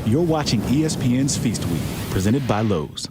You're watching ESPN's Feast Week, presented by Lowe's.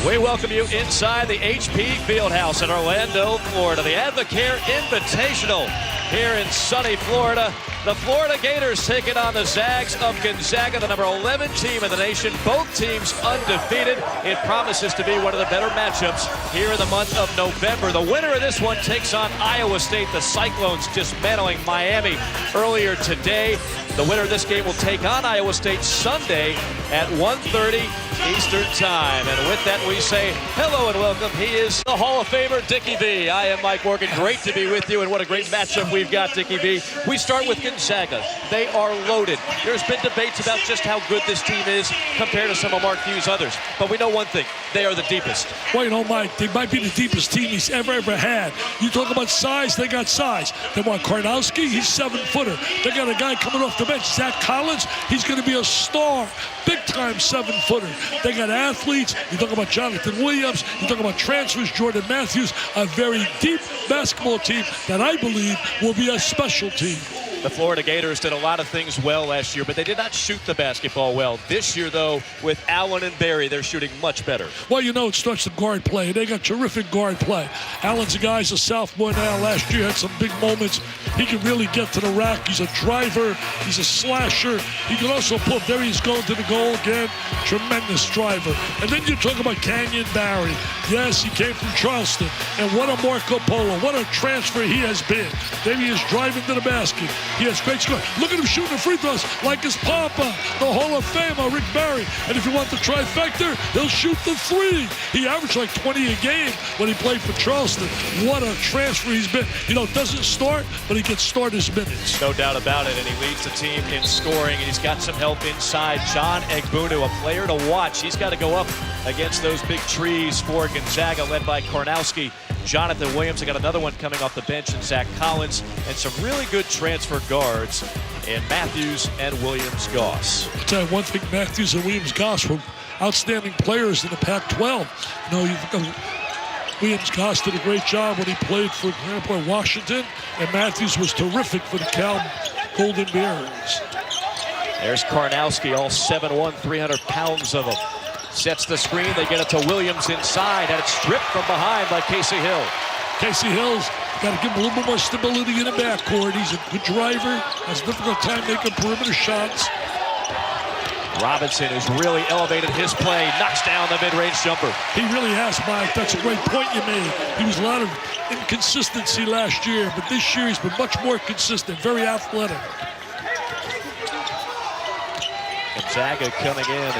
We welcome you inside the HP Fieldhouse in Orlando, Florida. The Advocare Invitational here in sunny Florida. The Florida Gators taking on the Zags of Gonzaga, the number 11 team in the nation. Both teams undefeated. It promises to be one of the better matchups here in the month of November. The winner of this one takes on Iowa State. The Cyclones dismantling Miami earlier today. The winner of this game will take on Iowa State Sunday at 1:30 Eastern Time. And with that, we say hello and welcome. He is the Hall of Famer, Dickie V. I am Mike Morgan. Great to be with you, and what a great matchup we've got, Dickie V. We start with Gonzaga. They are loaded. There's been debates about just how good this team is compared to some of Mark Few's others. But we know one thing. They are the deepest. Well, you know, Mike, they might be the deepest team he's ever had. You talk about size, they got size. They want Karnowski, he's 7-footer. They got a guy coming off the bench, Zach Collins, he's going to be a star. Big-time 7-footer. They got athletes. You talk about Jonathan Williams. You talk about transfers, Jordan Matthews. A very deep basketball team that I believe will be a special team. The Florida Gators did a lot of things well last year, but they did not shoot the basketball well. This year, though, with Allen and Berry, they're shooting much better. Well, you know, it starts the guard play. They got terrific guard play. Allen's a guy, he's a sophomore now. Last year had some big moments. He can really get to the rack. He's a driver. He's a slasher. He can also put Berry's going to the goal again. Tremendous driver. And then you talk about Canyon Barry. Yes, he came from Charleston. And what a Marco Polo. What a transfer he has been. There he is driving to the basket. He has great score. Look at him shooting the free throws like his papa, the Hall of Famer, Rick Barry. And if you want the trifecta, he'll shoot the three. He averaged like 20 a game when he played for Charleston. What a transfer he's been. You know, doesn't start, but he gets start his minutes. No doubt about it, and he leads the team in scoring, and he's got some help inside. John Egbunu, a player to watch. He's got to go up against those big trees for Gonzaga, led by Karnowski. Jonathan Williams, they got another one coming off the bench, and Zach Collins, and some really good transfer guards in Matthews and Williams-Goss. I'll tell you one thing, Matthews and Williams-Goss were outstanding players in the Pac-12. You know, you think of Williams-Goss did a great job when he played for Washington, and Matthews was terrific for the Cal Golden Bears. There's Karnowski, all 7'1", 300 pounds of him. Sets the screen, they get it to Williams inside, and it's stripped from behind by Casey Hill. Casey Hill's got to give him a little bit more stability in the backcourt. He's a good driver, has a difficult time making perimeter shots. Robinson, who's really elevated his play, knocks down the mid-range jumper. He really has, Mike. That's a great point you made. He was a lot of inconsistency last year, but this year he's been much more consistent, very athletic. Gonzaga coming in,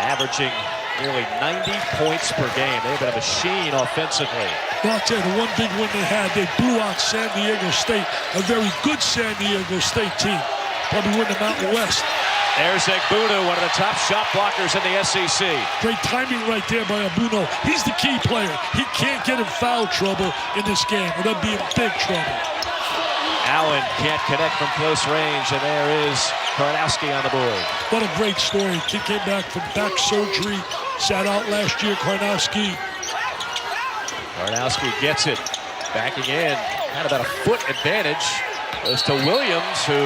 averaging nearly 90 points per game. They've been a machine offensively. Well, I'll tell you, the one big win they had, they blew out San Diego State, a very good San Diego State team. Probably win the Mountain West. There's Egbunu, one of the top shot blockers in the SEC. Great timing right there by Egbunu. He's the key player. He can't get in foul trouble in this game, or they'll be in big trouble. Allen can't connect from close range, and there is Karnowski on the board. What a great story. Kid came back from back surgery, sat out last year, Karnowski. Karnowski gets it, backing in, had about a foot advantage. Goes to Williams, who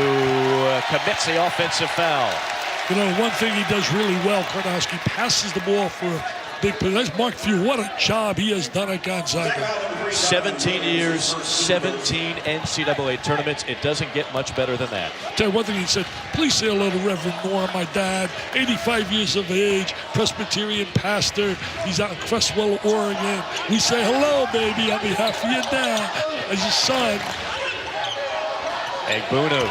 commits the offensive foul. You know, one thing he does really well, Karnowski passes the ball for a big play. That's Mark Few. What a job he has done at Gonzaga. 17 years, 17 NCAA tournaments. It doesn't get much better than that. Tell you one thing he said, please say hello to Reverend Norm, my dad, 85 years of age, Presbyterian pastor. He's out in Crestwell, Oregon. We say hello, baby, on behalf of your dad, as his son. Egbunu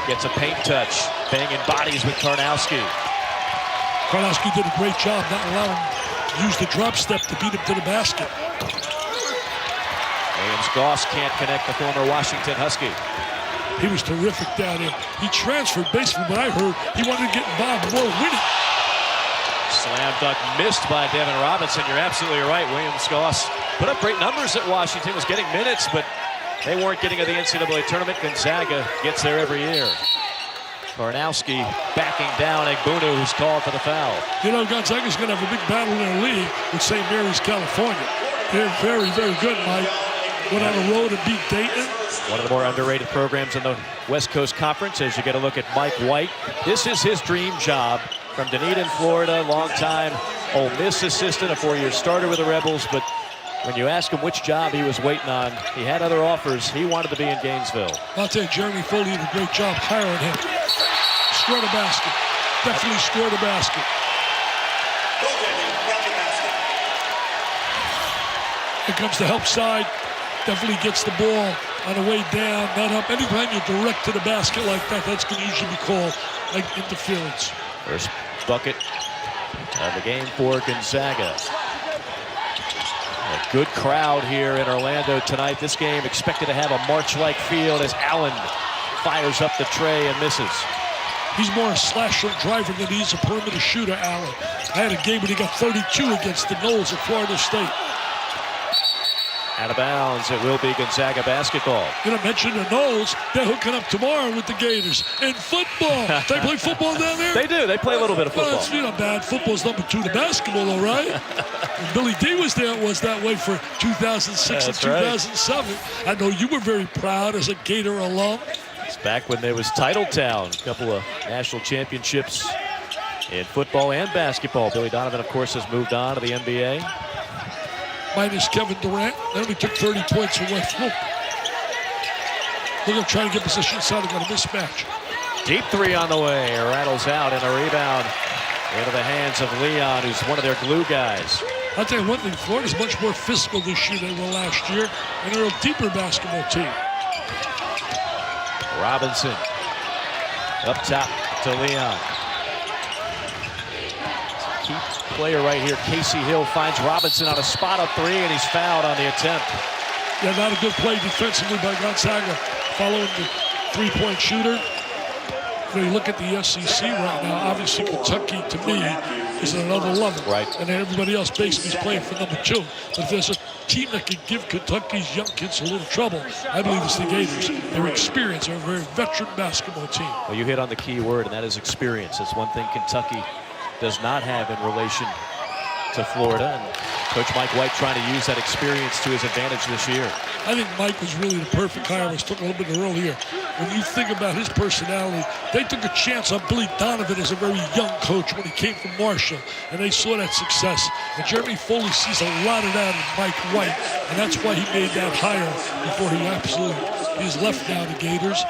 gets a paint touch, banging bodies with Karnowski. Karnowski did a great job not allowing him to use the drop step to beat him to the basket. Williams-Goss can't connect, the former Washington Husky. He was terrific down there. He transferred basically, what I heard, he wanted to get involved more winning. Slam dunk missed by Devin Robinson. You're absolutely right. Williams-Goss put up great numbers at Washington, was getting minutes, but they weren't getting to the NCAA tournament. Gonzaga gets there every year. Karnowski backing down Egbunu, who's called for the foul. You know, Gonzaga's going to have a big battle in their league with St. Mary's, California. They're very, very good, Mike. went on the road and beat Dayton. One of the more underrated programs in the West Coast Conference as you get a look at Mike White. This is his dream job from Dunedin, Florida, longtime Ole Miss assistant, a 4-year starter with the Rebels, but when you ask him which job he was waiting on, he had other offers. He wanted to be in Gainesville. I'll tell you, Jeremy Foley did a great job hiring him. Scored a basket. Definitely scored a basket. Here comes the help side. Definitely gets the ball on the way down, not up. Anytime you're direct to the basket like that, that's going to usually be called like interference. First bucket of the game for Gonzaga. A good crowd here in Orlando tonight. This game expected to have a March-like field as Allen fires up the tray and misses. He's more a slasher driver than he's a perimeter shooter, Allen. I had a game when he got 32 against the Noles at Florida State. Out of bounds, it will be Gonzaga basketball. You know, mention the Noles, they're hooking up tomorrow with the Gators. And football, they play football down there? They do, they play a little bit of football. Well, it's not bad. Football's number 2 to basketball, all right? When Billy D was there, it was that way for 2006 and 2007. Right. I know you were very proud as a Gator alum. It's back when there was Titletown, a couple of national championships in football and basketball. Billy Donovan, of course, has moved on to the NBA. Minus Kevin Durant. They only took 30 points from Westbrook. Look at him trying to get position inside. They got a mismatch. Deep three on the way. Rattles out and a rebound into the hands of Leon, who's one of their glue guys. I'll tell you one thing. Florida's much more physical this year than they were last year. And they're a deeper basketball team. Robinson up top to Leon. Key player right here, Casey Hill, finds Robinson on a spot up 3, and he's fouled on the attempt. Yeah, not a good play defensively by Gonzaga, following the three-point shooter. When you look at the SEC right now, obviously Kentucky, to me, is at another level. Right. And then everybody else basically is playing for number 2. But if there's a team that can give Kentucky's young kids a little trouble, I believe it's the Gators. Their experience, they're a very veteran basketball team. Well, you hit on the key word, and that is experience. That's one thing Kentucky does not have in relation to Florida. And Coach Mike White trying to use that experience to his advantage this year. I think Mike was really the perfect hire. I was talking a little bit earlier. When you think about his personality, they took a chance on Billy Donovan as a very young coach when he came from Marshall, and they saw that success. And Jeremy Foley sees a lot of that in Mike White, and that's why he made that hire before he's left now the Gators.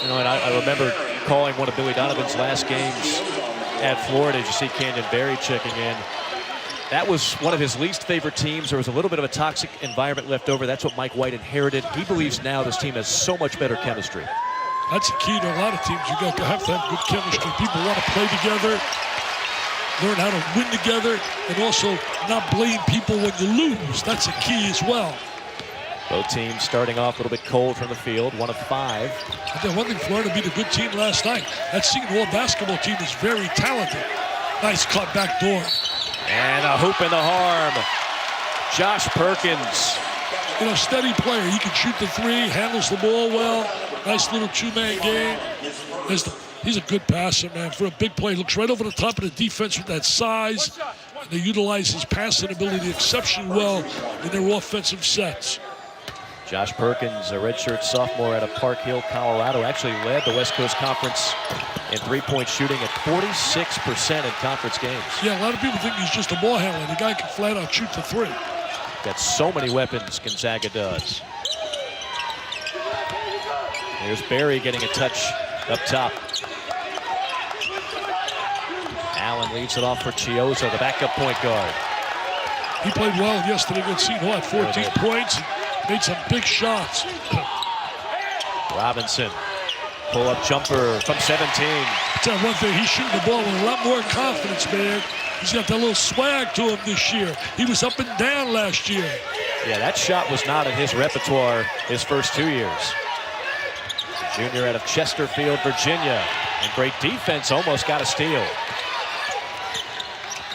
You know, and I remember calling one of Billy Donovan's last games at Florida. You see Canyon Berry checking in. That was one of his least favorite teams. There was a little bit of a toxic environment left over. That's what Mike White inherited. He believes now this team has so much better chemistry. That's the key to a lot of teams. You have to have good chemistry. People want to play together, learn how to win together, and also not blame people when you lose. That's a key as well. Both teams starting off a little bit cold from the field, 1 of 5. I think one thing, Florida beat a good team last night. That Seton Hall basketball team is very talented. Nice cut back door. And a hoop in the harm. Josh Perkins. You know, steady player. He can shoot the 3, handles the ball well. Nice little 2-man game. He's a good passer, man. For a big play, looks right over the top of the defense with that size. And they utilize his passing ability exceptionally well in their offensive sets. Josh Perkins, a redshirt sophomore out of Park Hill, Colorado, actually led the West Coast Conference in three-point shooting at 46% in conference games. Yeah, a lot of people think he's just a ball handler. The guy can flat out shoot the 3. Got so many weapons, Gonzaga does. Here's Berry getting a touch up top. Allen leaves it off for Chioza, the backup point guard. He played well yesterday against Seton Hall, 14 points. Made some big shots. Robinson, pull-up jumper from 17. I'll tell you one thing, he's shooting the ball with a lot more confidence, man. He's got that little swag to him this year. He was up and down last year. Yeah, that shot was not in his repertoire his first 2 years. Junior out of Chesterfield, Virginia. And great defense, almost got a steal.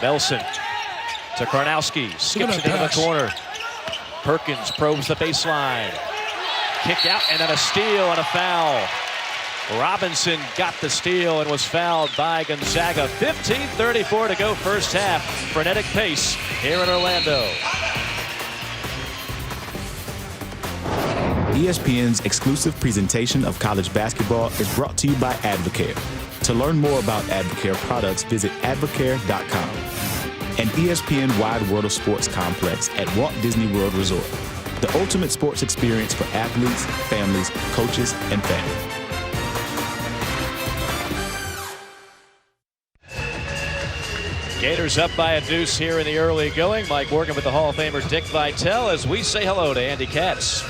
Nelson to Karnowski, skips it into the corner. Perkins probes the baseline. Kick out and then a steal and a foul. Robinson got the steal and was fouled by Gonzaga. 15:34 to go first half. Frenetic pace here in Orlando. ESPN's exclusive presentation of college basketball is brought to you by Advocare. To learn more about Advocare products, visit advocare.com. An ESPN Wide World of Sports complex at Walt Disney World Resort. The ultimate sports experience for athletes, families, coaches, and fans. Gators up by a deuce here in the early going. Mike Morgan with the Hall of Famer Dick Vitale as we say hello to Andy Katz.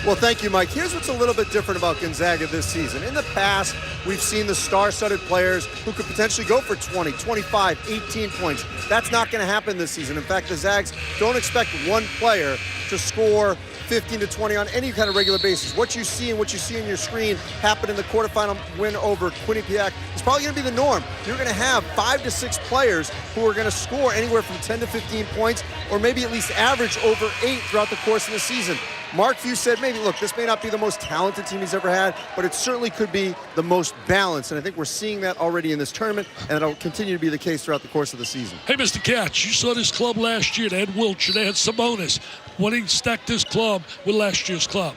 Well, thank you, Mike. Here's what's a little bit different about Gonzaga this season. In the past, we've seen the star-studded players who could potentially go for 20, 25, 18 points. That's not going to happen this season. In fact, the Zags don't expect one player to score 15 to 20 on any kind of regular basis. What you see and what you see on your screen happen in the quarterfinal win over Quinnipiac is probably going to be the norm. You're going to have 5 to 6 players who are going to score anywhere from 10 to 15 points, or maybe at least average over 8 throughout the course of the season. Mark Few said, maybe, look, this may not be the most talented team he's ever had, but it certainly could be the most balanced. And I think we're seeing that already in this tournament, and it'll continue to be the case throughout the course of the season. Hey, Mr. Katz, you saw this club last year. They had Wilcher, they had Sabonis. What do you stack this club with last year's club?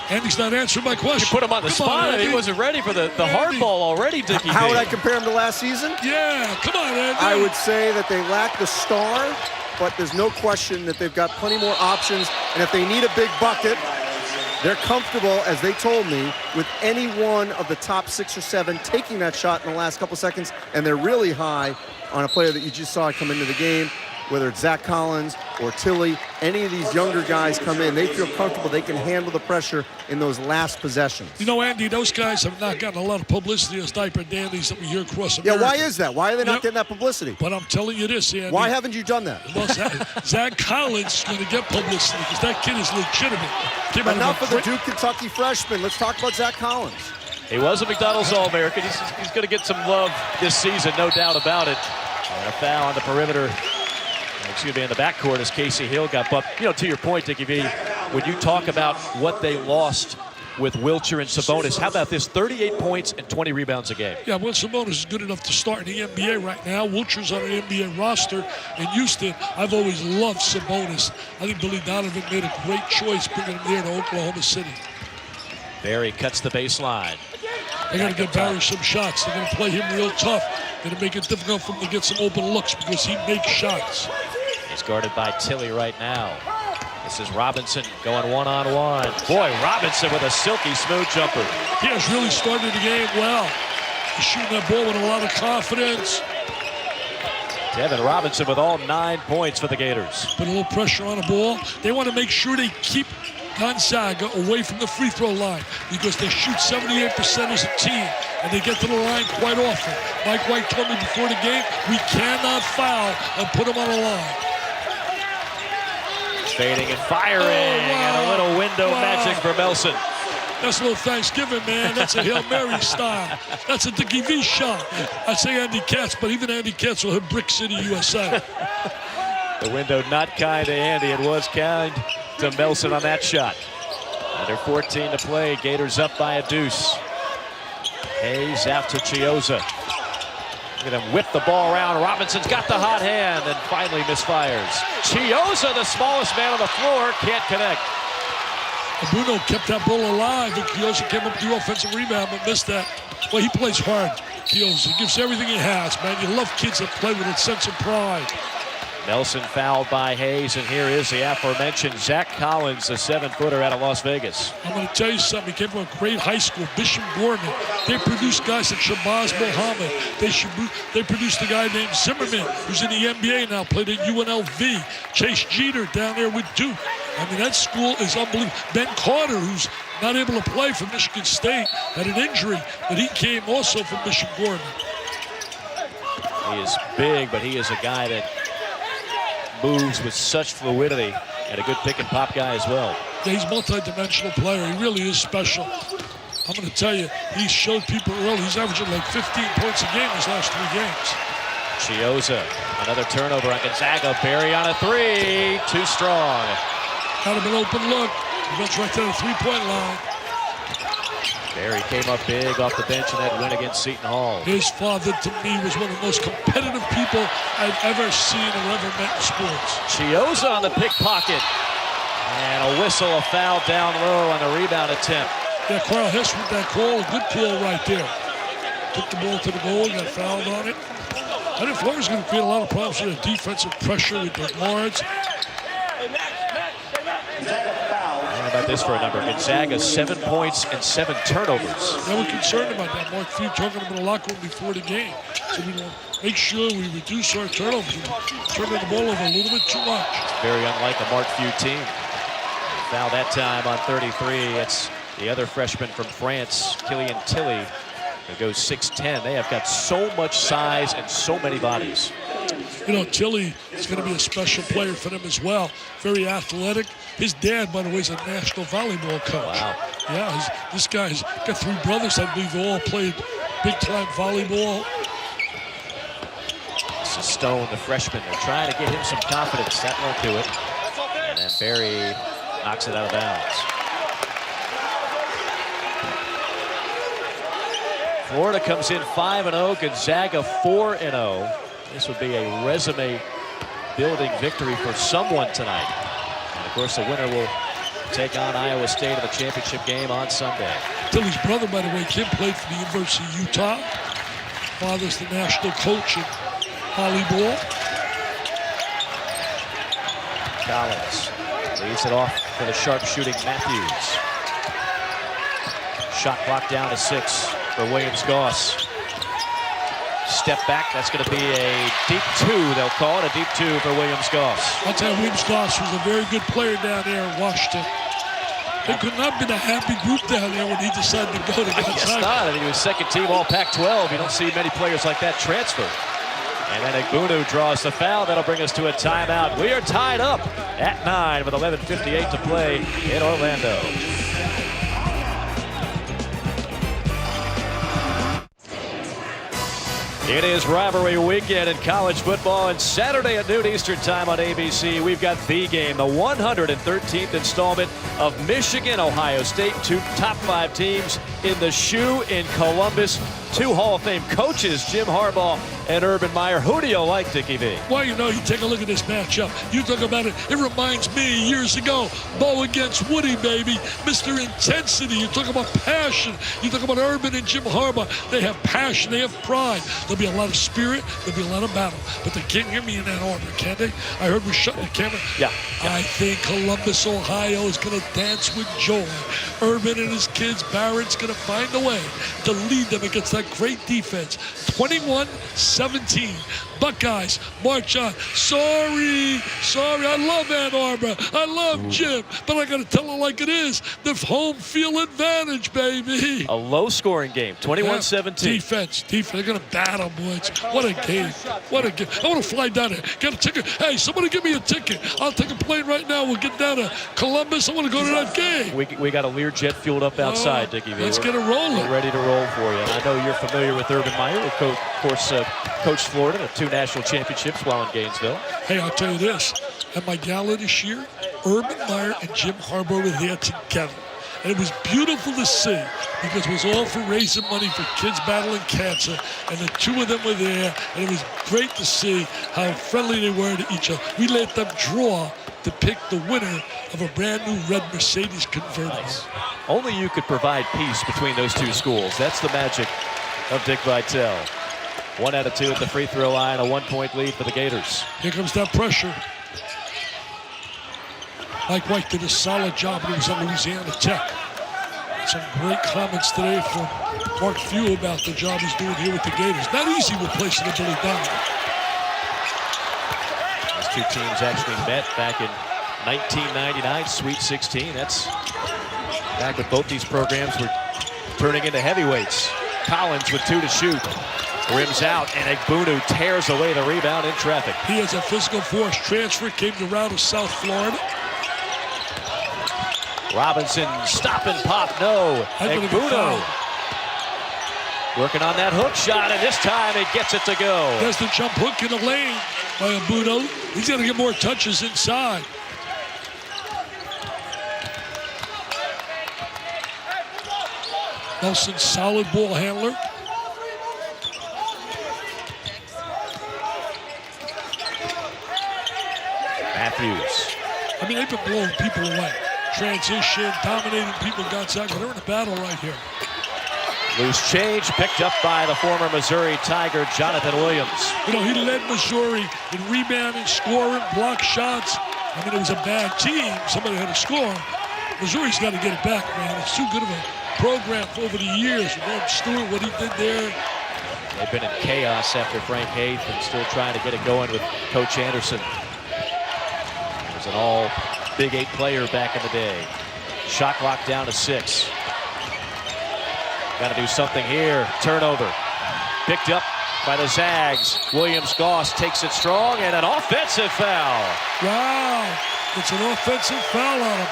Andy's not answering my question. You put him on the spot. He wasn't ready for the hard ball already, Dickie. How would I compare him to last season? Yeah, come on, Andy. I would say that they lack the star, but there's no question that they've got plenty more options. And if they need a big bucket, they're comfortable, as they told me, with any one of the top 6 or 7 taking that shot in the last couple seconds. And they're really high on a player that you just saw come into the game, whether it's Zach Collins or Tilly. Any of these younger guys come in, they feel comfortable. They can handle the pressure in those last possessions. You know, Andy, those guys have not gotten a lot of publicity as diaper dandies that we hear across America. Yeah, why is that? Why are they not getting that publicity? But I'm telling you this, Andy. Why haven't you done that? Well, Zach Collins is going to get publicity because that kid is legitimate. But not for the Duke Kentucky freshman. Let's talk about Zach Collins. He was a McDonald's All-American. He's going to get some love this season, no doubt about it. And a foul on the perimeter. Excuse me, in the backcourt as Casey Hill got bumped. You know, to your point, Dickie V, when you talk about what they lost with Wilcher and Sabonis, how about this? 38 points and 20 rebounds a game. Yeah, well, Sabonis is good enough to start in the NBA right now. Wilcher's on an NBA roster in Houston. I've always loved Sabonis. I think Billy Donovan made a great choice bringing him here to Oklahoma City. Barry cuts the baseline. They're going to get Barry some shots. They're going to play him real tough. Going to make it difficult for him to get some open looks because he makes shots. He's guarded by Tilly right now. This is Robinson going one-on-one. Boy, Robinson with a silky smooth jumper. He has really started the game well. He's shooting that ball with a lot of confidence. Devin Robinson with all 9 points for the Gators. Put a little pressure on the ball. They want to make sure they keep Gonzaga away from the free throw line because they shoot 78% as a team and they get to the line quite often. Mike White told me before the game, we cannot foul and put them on the line. Fading and firing, and a little window magic for Melson. That's a little Thanksgiving, man. That's a Hail Mary style. That's a Dickie V shot. I say Andy Katz, but even Andy Katz will hit Brick City, USA. The window not kind to Andy. It was kind to Melson on that shot. Under 14 to play. Gators up by a deuce. Hayes out to Chioza. Look at him whip the ball around. Robinson's got the hot hand and finally misfires. Chioza, the smallest man on the floor, can't connect. Bruno kept that ball alive, and Chioza came up with the offensive rebound but missed that. Well, he plays hard, Chioza. He gives everything he has, man. You love kids that play with a sense of pride. Nelson fouled by Hayes, and here is the aforementioned Zach Collins, the 7-footer out of Las Vegas. I'm going to tell you something. He came from a great high school, Bishop Gorman. They produced guys like Shabazz Muhammad. They produced a guy named Zimmerman, who's in the NBA now, played at UNLV. Chase Jeter down there with Duke. I mean, that school is unbelievable. Ben Carter, who's not able to play for Michigan State, had an injury, but he came also from Bishop Gorman. He is big, but he is a guy that moves with such fluidity and a good pick and pop guy as well. Yeah, he's a multi-dimensional player. He really is special. I'm going to tell you, he showed people early. He's averaging like 15 points a game his last 3 games. Chioza, another turnover on Gonzaga. Barry on a 3, too strong. Got him an open look. He runs right to the 3-point line. Barry came up big off the bench in that win against Seton Hall. His father, to me, was one of the most competitive people I've ever seen or ever met in sports. Chioza on the pickpocket. And a whistle, a foul down low on the rebound attempt. Yeah, Carl Hess with that call. Good call right there. Took the ball to the goal, got fouled on it. I think Florida's going to create a lot of problems with the defensive pressure with their guards. How about this for a number? Gonzaga 7 points and 7 turnovers. Yeah, we're concerned about that. Mark Few talking about the locker room before the game. So we want to make sure we reduce our turnovers. Turning the ball over a little bit too much. Very unlike a Mark Few team. Foul that time on 33. It's the other freshman from France, Killian Tilly, who goes 6'10". They have got so much size and so many bodies. You know, Tilly is going to be a special player for them as well. Very athletic. His dad, by the way, is a national volleyball coach. Wow. Yeah, this guy's got 3 brothers, I believe, who all played big-time volleyball. This is Stone, the freshman. They're trying to get him some confidence. That won't do it. And then Barry knocks it out of bounds. Florida comes in 5-0. Gonzaga 4-0. This would be a resume-building victory for someone tonight. And, of course, the winner will take on Iowa State in the championship game on Sunday. Tilly's brother, by the way, Kim, played for the University of Utah. Father's the national coach in volleyball. Collins leads it off for the sharpshooting Matthews. Shot clock down to 6 for Williams-Goss. Step back, that's going to be a deep 2. They'll call it a deep 2 for Williams-Goss. I'll tell you, Williams-Goss was a very good player down there in Washington. They could not have been a happy group down there when he decided to go to Gonzaga. Yes, not. I think he was second team all Pac-12. You don't see many players like that transfer. And then Egbunu draws the foul. That'll bring us to a timeout. We are tied up at 9 with 11:58 to play in Orlando. It is rivalry weekend in college football, and Saturday at noon Eastern time on ABC, we've got the game, the 113th installment of Michigan-Ohio State, 2 top 5 teams in the shoe in Columbus. 2 Hall of Fame coaches, Jim Harbaugh and Urban Meyer. Who do you like, Dickie V? Well, you know, you take a look at this matchup. You talk about it. It reminds me years ago, Bo against Woody, baby. Mr. Intensity. You talk about passion. You talk about Urban and Jim Harbaugh. They have passion. They have pride. There'll be a lot of spirit. There'll be a lot of battle. But they can't hear me in Ann Arbor, can they? I heard we're shutting the camera. Yeah. I think Columbus, Ohio is going to dance with joy. Urban and his kids, Barrett's going to find a way to lead them against that great defense. 21-17. Buckeyes march on. Sorry. I love Ann Arbor. I love Jim. But I got to tell it like it is. The home field advantage, baby. A low-scoring game, 21-17. Defense. They're going to battle, boys. What a game. I want to fly down there. Get a ticket. Hey, somebody give me a ticket. I'll take a plane right now. We'll get down to Columbus. I want to go to that game. We got a Learjet fueled up outside, Dickie V. Let's get it rolling. We're ready to roll for you. And I know you're familiar with Urban Meyer, who, of course, coached Florida to 2 national championships while in Gainesville. Hey, I'll tell you this. At my gala this year, Urban Meyer and Jim Harbaugh were there together. And it was beautiful to see because it was all for raising money for kids battling cancer. And the 2 of them were there. And it was great to see how friendly they were to each other. We let them draw to pick the winner of a brand new red Mercedes convertible. Nice. Only you could provide peace between those 2 schools. That's the magic of Dick Vitale. 1 out of 2 at the free throw line, a 1-point lead for the Gators. Here comes that pressure. Mike White did a solid job when he was at Louisiana Tech. Some great comments today from Mark Few about the job he's doing here with the Gators. Not easy replacing the Billy Donovan. These 2 teams actually met back in 1999, Sweet 16. That's back when both these programs were turning into heavyweights. Collins with 2 to shoot. Rims out, and Egbunu tears away the rebound in traffic. He has a physical force transfer, came to round of South Florida. Robinson, stop and pop, no. Egbunu working on that hook shot, and this time it gets it to go. There's the jump hook in the lane by Egbunu. He's going to get more touches inside. Nelson, solid ball handler. Matthews. I mean, they've been blowing people away. Transition, dominating people. Gonzaga, they're in a battle right here. Loose change picked up by the former Missouri Tiger, Jonathan Williams. You know, he led Missouri in rebounding, scoring, block shots. I mean, it was a bad team. Somebody had to score. Missouri's got to get it back, man. It's too good of a program over the years. Norm Stewart, what he did there. They've been in chaos after Frank Haith and still trying to get it going with Coach Anderson. He was an all Big 8 player back in the day. Shot clock down to 6. Got to do something here. Turnover. Picked up by the Zags. Williams-Goss takes it strong, and an offensive foul. Wow. It's an offensive foul on him.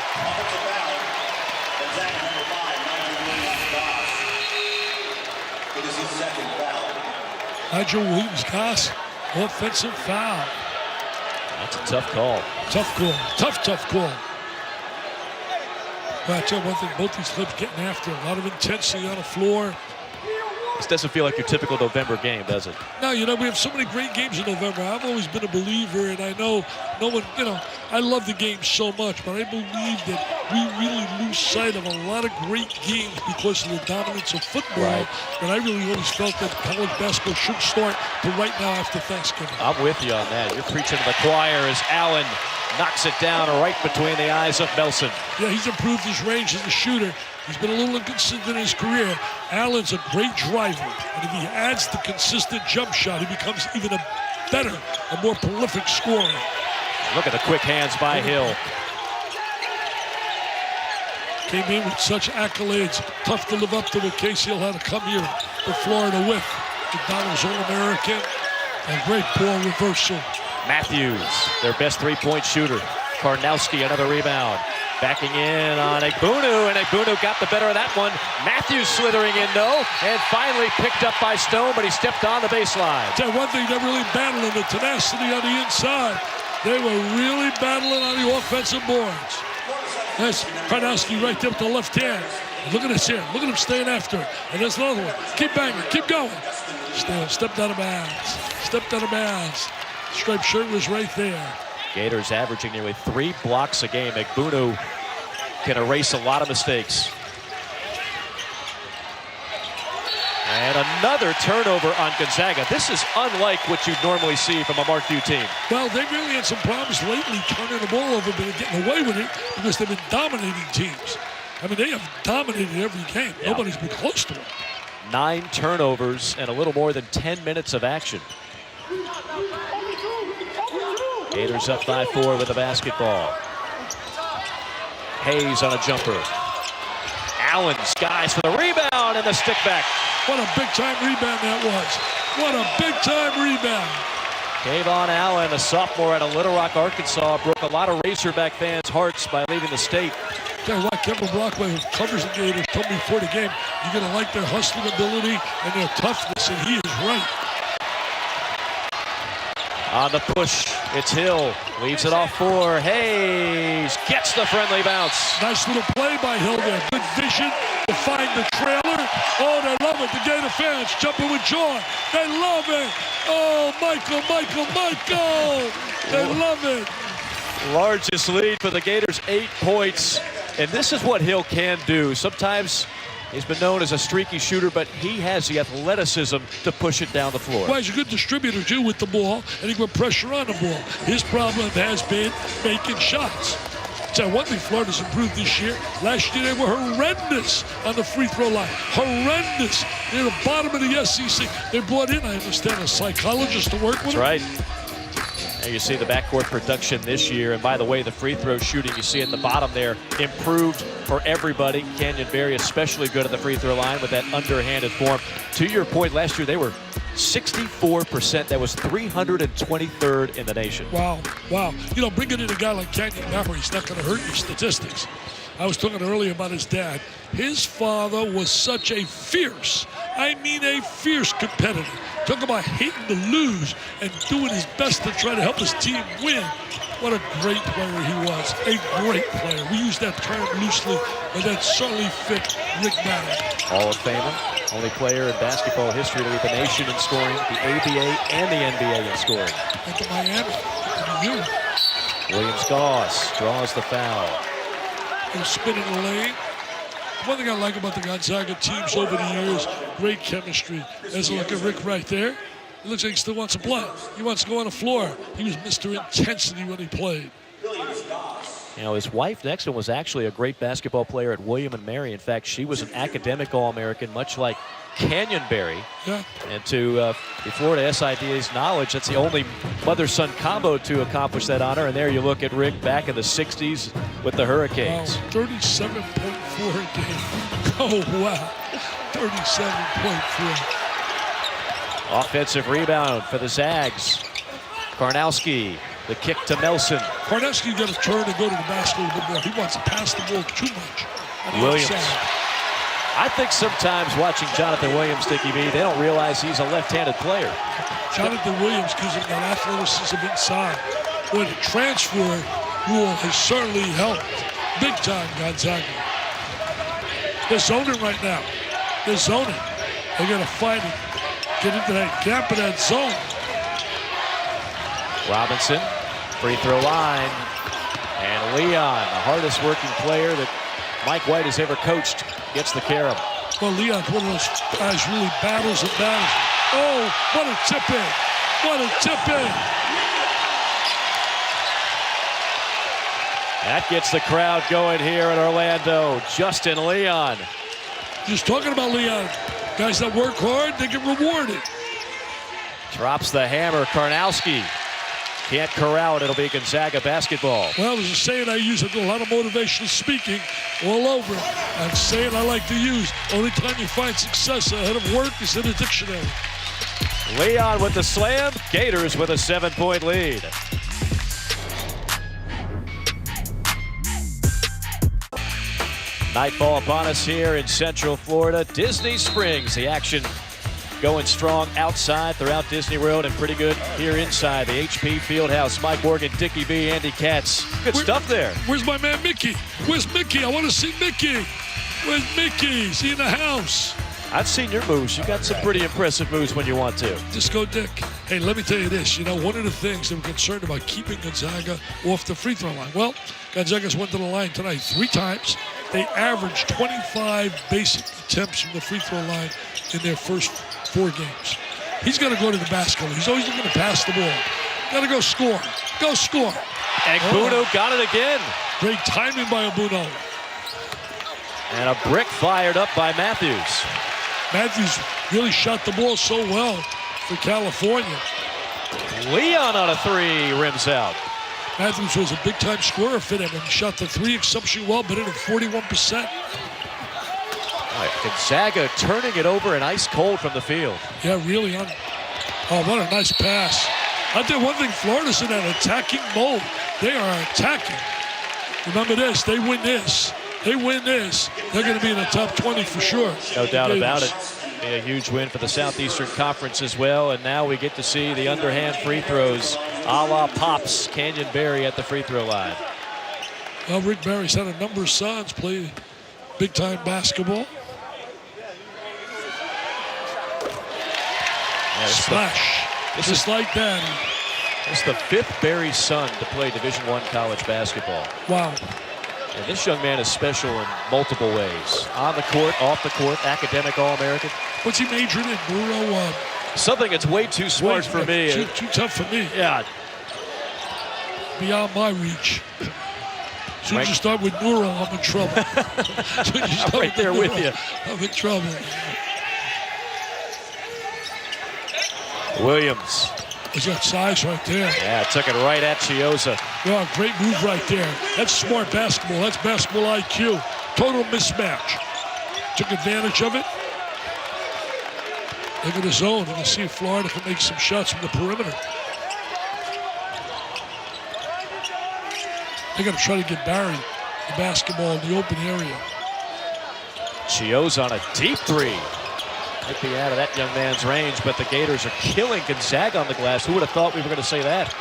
Nigel Williams-Goss, offensive foul. That's a tough call. Tough call. Tough call. But I tell you one thing, both these clubs getting after a lot of intensity on the floor. This doesn't feel like your typical November game, does it? No, you know, we have so many great games in November. I've always been a believer, and I know no one, you know, I love the game so much, but I believe that we really lose sight of a lot of great games because of the dominance of football. Right. But I really always felt that college basketball should start to right now after Thanksgiving. I'm with you on that. You're preaching to the choir as Allen knocks it down right between the eyes of Nelson. Yeah, he's improved his range as a shooter. He's been a little inconsistent in his career. Allen's a great driver, and if he adds the consistent jump shot, he becomes even a better, a more prolific scorer. Look at the quick hands by Hill. Came in with such accolades. Tough to live up to what Casey Hill had to come here to Florida with. McDonald's All-American, and great ball reversal. Matthews, their best three-point shooter. Karnowski, another rebound. Backing in on Egbunu, and Egbunu got the better of that one. Matthews slithering in, though, and finally picked up by Stone, but he stepped on the baseline. Tell you one thing, they're really battling the tenacity on the inside. They were really battling on the offensive boards. That's Karnowski right there with the left hand. Look at this here. Look at him staying after it. And there's another one. Keep banging. Keep going. Stepped out of bounds. Stepped out of bounds. Striped shirt was right there. Gators averaging nearly 3 blocks a game. Egbunu can erase a lot of mistakes. And another turnover on Gonzaga. This is unlike what you normally see from a Mark U team. Well, they really had some problems lately turning the ball over, but getting away with it because they've been dominating teams. I mean, they have dominated every game. Yeah. Nobody's been close to them. 9 turnovers and a little more than 10 minutes of action. Gators up by 4 with the basketball. Hayes on a jumper. Allen skies for the rebound and the stick back. What a big-time rebound that was. What a big-time rebound. Kayvon Allen, a sophomore out of Little Rock, Arkansas, broke a lot of Razorback fans' hearts by leaving the state. Tell you what, Kevin Brockway, who covers the Gators, told me before the game, you're going to like their hustling ability and their toughness, and he is right. On the push, it's Hill. Leaves it off for Hayes. Gets the friendly bounce. Nice little play by Hill there. Good vision to find the trailer. Oh, they love it. The Gator fans jumping with joy. They love it. Oh, Michael. They love it. Largest lead for the Gators, 8 points. And this is what Hill can do. Sometimes he's been known as a streaky shooter, but he has the athleticism to push it down the floor. Well, he's a good distributor, too, with the ball, and he can put pressure on the ball. His problem has been making shots. Tell you one thing, Florida's improved this year. Last year, they were horrendous on the free throw line. Horrendous. They're the bottom of the SEC. They brought in, I understand, a psychologist to work with them. That's right. And you see the backcourt production this year. And by the way, the free throw shooting you see at the bottom there improved for everybody. Canyon Berry especially good at the free throw line with that underhanded form. To your point, last year they were 64%. That was 323rd in the nation. Wow. You know, bringing in a guy like Canyon Berry, he's not going to hurt your statistics. I was talking earlier about his dad. His father was such a fierce, I mean a fierce competitor. Talk about hating to lose and doing his best to try to help his team win. What a great player he was, a great player. We use that term loosely, but that certainly fit Rick Barry. Hall of Famer, only player in basketball history to lead the nation in scoring, the ABA and the NBA in scoring. Went to Miami, to Williams-Goss draws the foul. He was spinning the lane. One thing I like about the Gonzaga teams over the years, great chemistry. As I look at Rick right there, it looks like he still wants to play. He wants to go on the floor. He was Mr. Intensity when he played. You know, his wife next to him was actually a great basketball player at William and Mary. In fact, she was an academic All-American, much like Canyon Berry. Yeah. And to the Florida SID's knowledge, that's the only mother-son combo to accomplish that honor. And there you look at Rick back in the 60s with the Hurricanes. Wow, 37.4 a game. Oh, wow. 37.4. Offensive rebound for the Zags. Karnowski, the kick to Nelson. Karnowski got to turn and go to the basket a little bit more. He wants to pass the ball too much. Williams. I think sometimes watching Jonathan Williams, Dickie V, they don't realize he's a left-handed player. Jonathan Williams gives him that athleticism inside. Boy, the transfer rule has certainly helped big time Gonzaga. They're zoning right now. They're zoning. They got to fight it. Get into that gap in that zone. Robinson, free throw line. And Leon, the hardest working player that Mike White has ever coached, gets the carom. Well, Leon's one of those guys really battles and battles. Oh, what a tip in. What a tip in. That gets the crowd going here in Orlando. Justin Leon. Just talking about Leon. Guys that work hard, they get rewarded. Drops the hammer. Karnowski can't corral it. It'll be Gonzaga basketball. Well, there's a saying I use. I do a lot of motivational speaking all over. I'm saying I like to use. Only time you find success ahead of work is in a dictionary. Leon with the slam. Gators with a 7-point lead. Nightfall upon us here in Central Florida. Disney Springs, the action going strong outside throughout Disney World and pretty good here inside the HP Fieldhouse. Mike Morgan, Dickie V, Andy Katz. Good stuff there. Where's my man Mickey? Where's Mickey? I want to see Mickey. Where's Mickey? Is he in the house? I've seen your moves. You got some pretty impressive moves when you want to. Disco Dick. Hey, let me tell you this. You know, one of the things they were concerned about keeping Gonzaga off the free throw line. Well, Gonzaga's went to the line tonight 3 times. They averaged 25 basic attempts from the free throw line in their first 4 games. He's got to go to the basket. He's always looking to pass the ball. Got to go score. Go score. And Buno got it again. Great timing by Buno. And a brick fired up by Matthews. Matthews really shot the ball so well for California. Leon on a 3, rims out. Matthews was a big-time scorer for them and shot the 3 exceptionally well, but in at 41%. Right, Gonzaga turning it over and ice cold from the field. Yeah, really. Oh, what a nice pass. I'll tell you one thing, Florida's in an attacking mode. They are attacking. Remember this, they win this. They win this, they're going to be in the top 20 for sure. No doubt about it. Be a huge win for the Southeastern Conference as well. And now we get to see the underhand free throws a la Pops. Canyon Berry at the free throw line. Well, Rick Barry's had a number of sons play big-time basketball. Yeah, Splash. Just like that. This is the 5th Berry son to play Division I college basketball. Wow. And this young man is special in multiple ways. On the court, off the court, academic All-American. What's he majored in, Neuro? Something that's way too smart for me. Too tough for me. Yeah. Beyond my reach. As soon as you start with Neuro, I'm in trouble. I'm right there with you. I'm in trouble. Williams. There's that size right there. Yeah, took it right at Chiosa. Yeah, great move right there. That's smart basketball. That's basketball IQ. Total mismatch. Took advantage of it. Look at the zone. And see if Florida can make some shots from the perimeter. They got to try to get Barry the basketball in the open area. Chio's on a deep three. Might be out of that young man's range, but the Gators are killing Gonzaga on the glass. Who would have thought we were going to say that?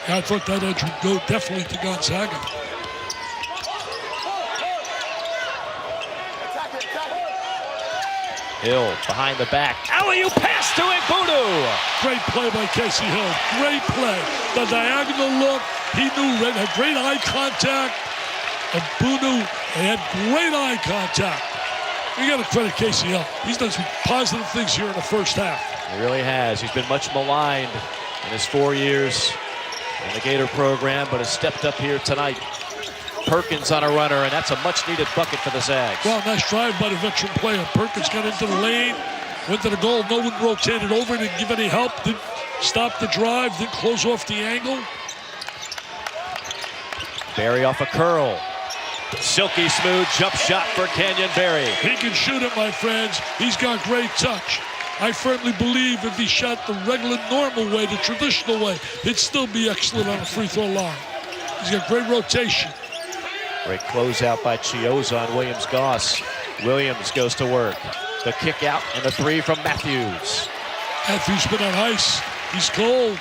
Yeah, I thought that edge would go definitely to Gonzaga. Hill behind the back. Alley-oop pass to Mbunu. Great play by Casey Hill. Great play. The diagonal look. He knew, had great eye contact. Mbunu had great eye contact. You got to credit Casey Hill. He's done some positive things here in the first half. He really has. He's been much maligned in his 4 years in the Gator program, but has stepped up here tonight. Perkins on a runner, and that's a much-needed bucket for the Zags. Well, nice drive by the veteran player. Perkins got into the lane, went to the goal. No one rotated over, didn't give any help, didn't stop the drive, didn't close off the angle. Berry off a curl. Silky smooth jump shot for Kenyon Berry. He can shoot it, my friends. He's got great touch. I firmly believe if he shot the regular, normal way, the traditional way, he'd still be excellent on the free throw line. He's got great rotation. Great closeout by Chioza on Williams-Goss. Williams goes to work. The kick out and the three from Matthews. Matthews been on ice. He's cold.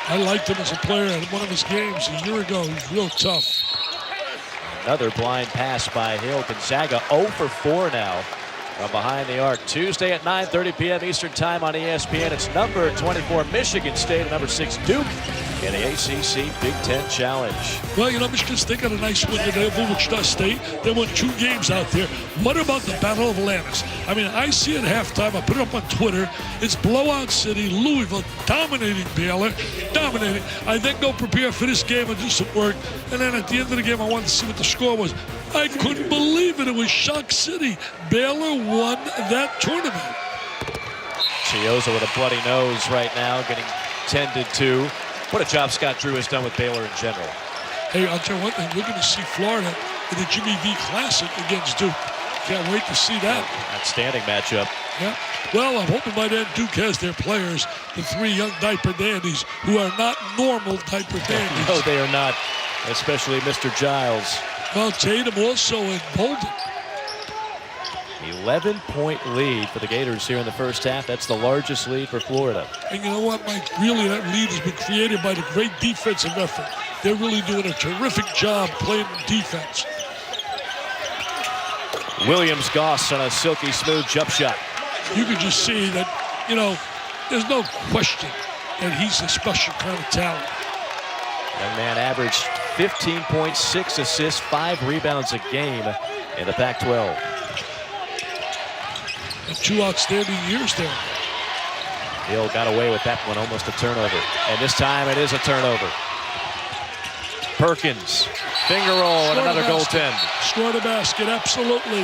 I liked him as a player at one of his games a year ago. He's real tough. Another blind pass by Hill. Gonzaga 0 for 4 now from behind the arc. Tuesday at 9:30 p.m. Eastern Time on ESPN. It's number 24 Michigan State and number 6 Duke in the ACC Big Ten Challenge. Well, you know, Michigan State got a nice win today over Wichita State. They won 2 games out there. What about the Battle of Atlantis? I mean, I see it halftime. I put it up on Twitter. It's blowout city. Louisville dominating Baylor. Dominating. I then go prepare for this game and do some work. And then at the end of the game, I wanted to see what the score was. I couldn't believe it. It was Shock City. Baylor won that tournament. Chioza with a bloody nose right now, getting tended to. What a job Scott Drew has done with Baylor in general. Hey, I'll tell you one thing. We're going to see Florida in the Jimmy V Classic against Duke. Can't wait to see that. Outstanding matchup. Yeah. Well, I'm hoping by then Duke has their players, the 3 young diaper dandies, who are not normal diaper dandies. No, they are not, especially Mr. Giles. Well, Tatum also in Bolden. 11-point lead for the Gators here in the first half. That's the largest lead for Florida. And you know what, Mike? Really, that lead has been created by the great defensive effort. They're really doing a terrific job playing defense. Williams-Goss on a silky smooth jump shot. You can just see that, you know, there's no question that he's a special kind of talent. Young man averaged 15.6 assists, 5 rebounds a game in the Pac-12. And 2 outstanding years there. Hill got away with that one, almost a turnover. And this time it is a turnover. Perkins, finger roll, and another goaltend. Score the basket, absolutely.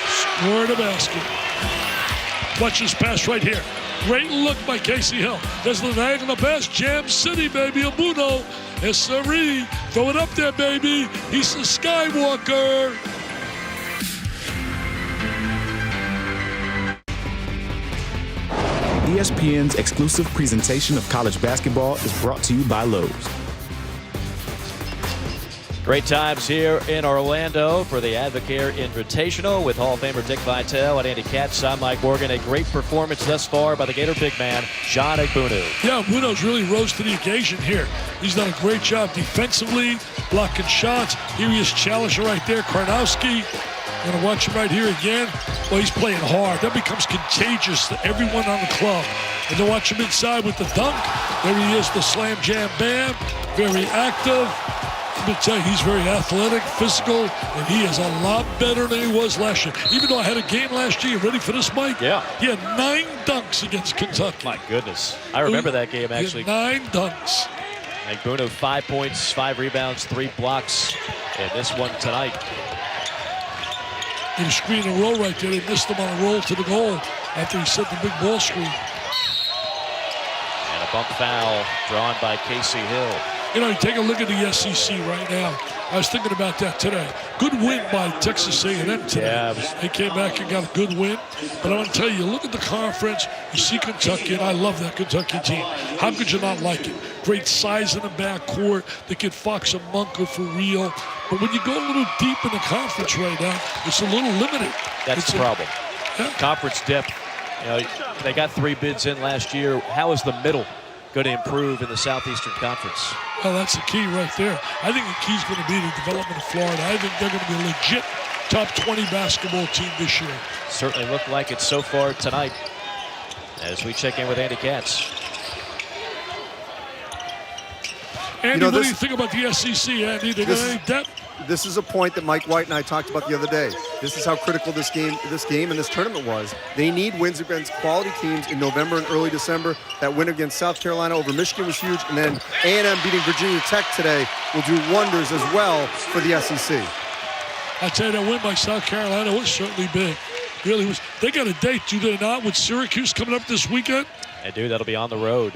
Score the basket. Watch this pass right here. Great look by Casey Hill. There's the diagonal pass. Jam City, baby. Mbunu. Esari. Throw it up there, baby. He's the Skywalker. ESPN's exclusive presentation of college basketball is brought to you by Lowe's. Great times here in Orlando for the Advocare Invitational with Hall of Famer Dick Vitale and Andy Katz. I'm Mike Morgan. A great performance thus far by the Gator big man, John Mbunu. Yeah, Mbunu's really rose to the occasion here. He's done a great job defensively, blocking shots. Here he is, challenger right there, Karnowski. I'm going to watch him right here again. Well, he's playing hard. That becomes contagious to everyone on the club. And to watch him inside with the dunk. There he is, the slam jam bam. Very active. Let me tell you, he's very athletic, physical, and he is a lot better than he was last year. Even though I had a game last year, ready for this, Mike? Yeah. He had 9 dunks against Kentucky. My goodness. I remember that game, actually. He had 9 dunks. Mbunu, 5 points, 5 rebounds, 3 blocks in this one tonight. He was screen and roll right there. They missed him on a roll to the goal after he set the big ball screen. And a bump foul drawn by Casey Hill. You know, you take a look at the SEC right now. I was thinking about that today. Good win by Texas A&M today. Yeah, they came back and got a good win. But I want to tell you, look at the conference. You see Kentucky, and I love that Kentucky team. How could you not like it? Great size in the backcourt. The kid Fox and Monk are for real. But when you go a little deep in the conference right now, it's a little limited. That's the problem. Yeah. Conference depth. You know, they got 3 bids in last year. How is the middle going to improve in the Southeastern Conference? Well, that's the key right there. I think the key is going to be the development of Florida. I think they're going to be a legit top 20 basketball team this year. Certainly looked like it so far tonight as we check in with Andy Katz. Andy, what do you think about the SEC, Andy? They got any depth? This is a point that Mike White and I talked about the other day. This is how critical this game and this tournament was. They need wins against quality teams in November and early December. That win against South Carolina over Michigan was huge, and then A&M beating Virginia Tech today will do wonders as well for the SEC. I tell you, that win by South Carolina was certainly big. Really was. They got a date, do they not, with Syracuse coming up this weekend? They do. That'll be on the road.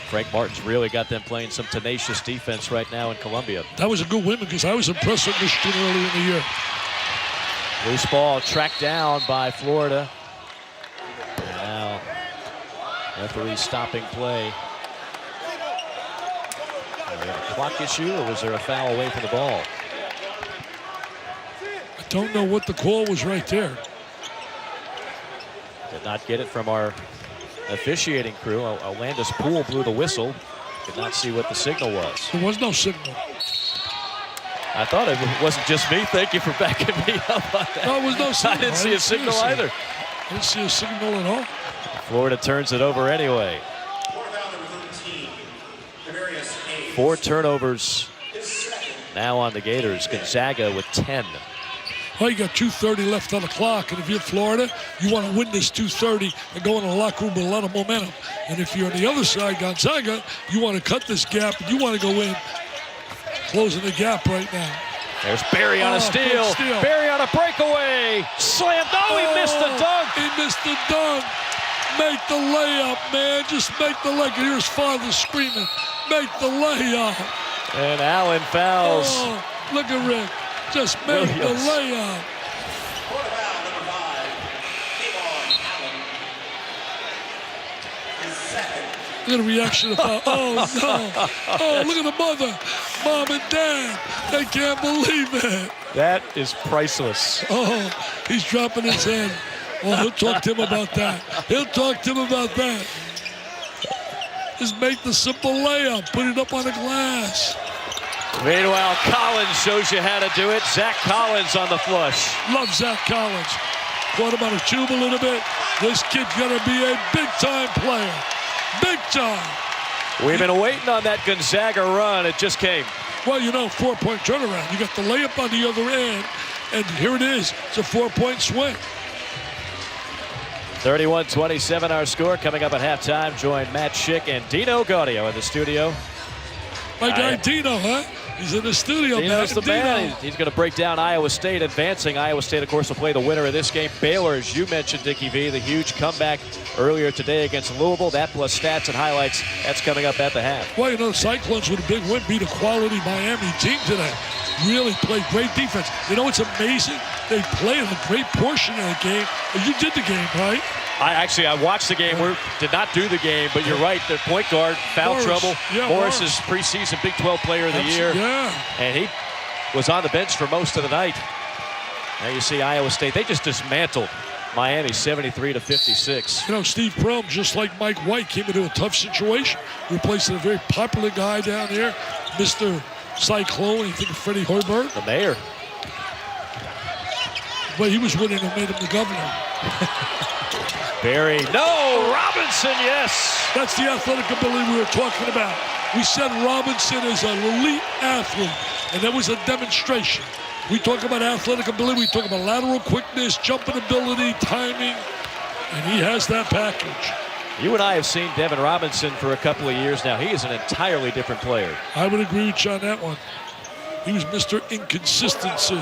Frank Martin's really got them playing some tenacious defense right now in Columbia. That was a good win because I was impressed with Michigan early in the year. Loose ball tracked down by Florida. Now, referee stopping play. We have a clock issue, or was there a foul away from the ball? I don't know what the call was right there. Did not get it from our officiating crew. Landis Poole blew the whistle. Did not see what the signal was. There was no signal. I thought it wasn't just me. Thank you for backing me up on that. No, it was no signal. I didn't see a signal either. I didn't see a signal at all. Florida turns it over anyway. 4 turnovers now on the Gators. Gonzaga with 10. Well, you got 2:30 left on the clock, and if you're Florida, you want to win this 2:30 and go in the locker room with a lot of momentum. And if you're on the other side, Gonzaga, you want to cut this gap, and you want to go in, closing the gap right now. There's Barry on a steal. Barry on a breakaway. Slam. No, he missed the dunk. He missed the dunk. Make the layup, man. Just make the layup. Here's father screaming. Make the layup. And Allen fouls. Oh, look at Rick. Just make the layup. Look at the reaction of foul. Oh, no. Oh, look at the mother. Mom and Dad. They can't believe it. That is priceless. Oh, he's dropping his head. Oh, he'll talk to him about that. He'll talk to him about that. Just make the simple layup. Put it up on the glass. Meanwhile, Collins shows you how to do it. Zach Collins on the flush. Love Zach Collins. Caught him on a tube a little bit. This kid's going to be a big-time player. Big time. We've been waiting on that Gonzaga run. It just came. Well, you know, 4-point turnaround. You got the layup on the other end, and here it is. It's a 4-point swing. 31-27 our score. Coming up at halftime, join Matt Schick and Dino Gaudio in the studio. My guy Dino, huh? He's in the studio. Dino's the man. He's going to break down Iowa State advancing. Iowa State, of course, will play the winner of this game. Baylor, as you mentioned, Dickie V, the huge comeback earlier today against Louisville. That plus stats and highlights. That's coming up at the half. Well, you know, Cyclones with a big win beat a quality Miami team today. Really played great defense. You know, it's amazing. They played a great portion of the game. You did the game, right? I watched the game. We did not do the game, but you're right. Their point guard, foul trouble. Yeah, Morris is preseason Big 12 Player of the Year. Yeah. And he was on the bench for most of the night. Now you see Iowa State. They just dismantled Miami 73-56. You know, Steve Prohm, just like Mike White, came into a tough situation. Replacing a very popular guy down here, Mr. Cyclone. You think of Freddie Herbert? The mayor. But he was winning and made him the governor. Barry. No! Robinson, yes! That's the athletic ability we were talking about. We said Robinson is an elite athlete, and that was a demonstration. We talk about athletic ability, we talk about lateral quickness, jumping ability, timing, and he has that package. You and I have seen Devin Robinson for a couple of years now. He is an entirely different player. I would agree with you on that one. He was Mr. Inconsistency.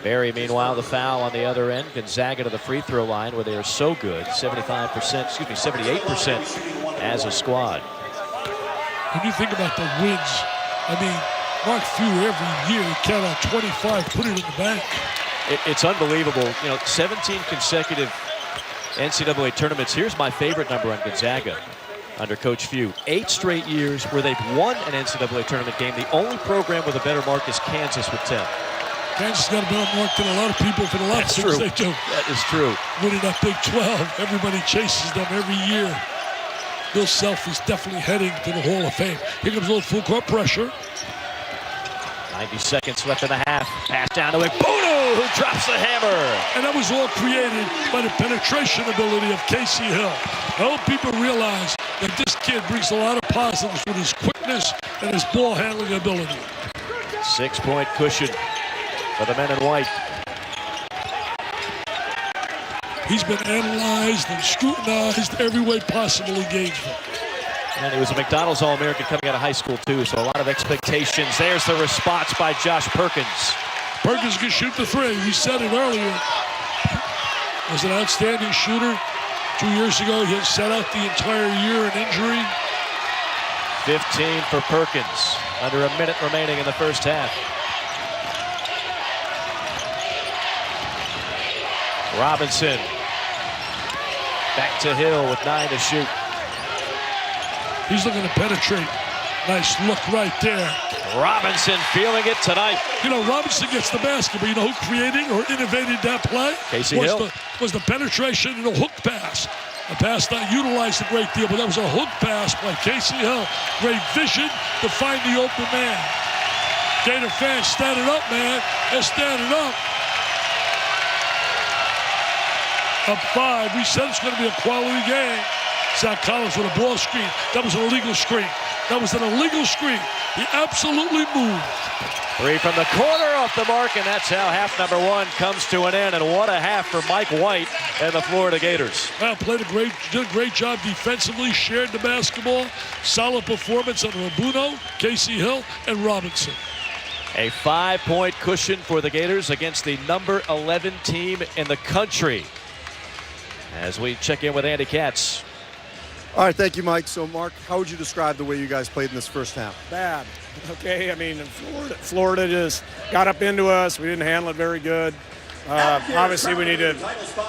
Barry, meanwhile, the foul on the other end. Gonzaga to the free throw line where they are so good. 78% as a squad. when you think about the wins, I mean, Mark Few every year count on 25, put it in the bank. It's unbelievable. 17 consecutive NCAA tournaments. Here's my favorite number on Gonzaga under Coach Few. 8 straight years where they've won an NCAA tournament game. The only program with a better mark is Kansas with 10. Kansas got a better mark than a lot of people for the lot of things they do. That is true. Winning that Big 12, everybody chases them every year. Bill Self is definitely heading to the Hall of Fame. Here comes a little full court pressure. 90 seconds left in the half. Pass down to Igbounu, who drops the hammer. And that was all created by the penetration ability of Casey Hill. I hope people realize that this kid brings a lot of positives with his quickness and his ball handling ability. 6-point cushion for the men in white. He's been analyzed and scrutinized every way possible in Gainesville. And he was a McDonald's All-American coming out of high school, too, so a lot of expectations. There's the response by Josh Perkins. Perkins can shoot the three. We said it earlier. Was an outstanding shooter. 2 years ago, he had sat out the entire year in injury. 15 for Perkins. Under a minute remaining in the first half. Robinson. Back to Hill with 9 to shoot. He's looking to penetrate. Nice look right there. Robinson feeling it tonight. Robinson gets the basket, but you know who created or innovated that play? Casey Hill. Was the penetration and the hook pass. A pass not utilized a great deal, but that was a hook pass by Casey Hill. Great vision to find the open man. Gator fans standing up, man. They're standing up. Up 5. We said it's going to be a quality game. Zach Collins with a ball screen. That was an illegal screen. That was an illegal screen. He absolutely moved. 3 from the corner off the mark, and that's how half number 1 comes to an end. And what a half for Mike White and the Florida Gators. Well, did a great job defensively, shared the basketball. Solid performance under Igbounu, Casey Hill, and Robinson. A 5-point cushion for the Gators against the number 11 team in the country. As we check in with Andy Katz. All right, thank you, Mike. So, Mark, how would you describe the way you guys played in this first half? Bad. Okay, I mean, Florida just got up into us. We didn't handle it very good. Obviously, we need to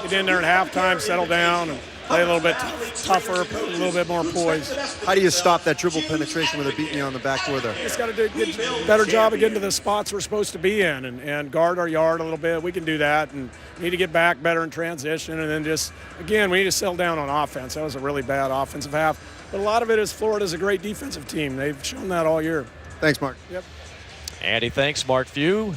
get in there at halftime, settle down, and play a little bit tougher, a little bit more poised. How do you stop that dribble penetration with it beating you on the backdoor there? Just got to do a better job of getting to the spots we're supposed to be in and guard our yard a little bit. We can do that, and need to get back better in transition, and then just, again, we need to settle down on offense. That was a really bad offensive half. But a lot of it is Florida's a great defensive team. They've shown that all year. Thanks, Mark. Yep. Andy, thanks. Mark Few.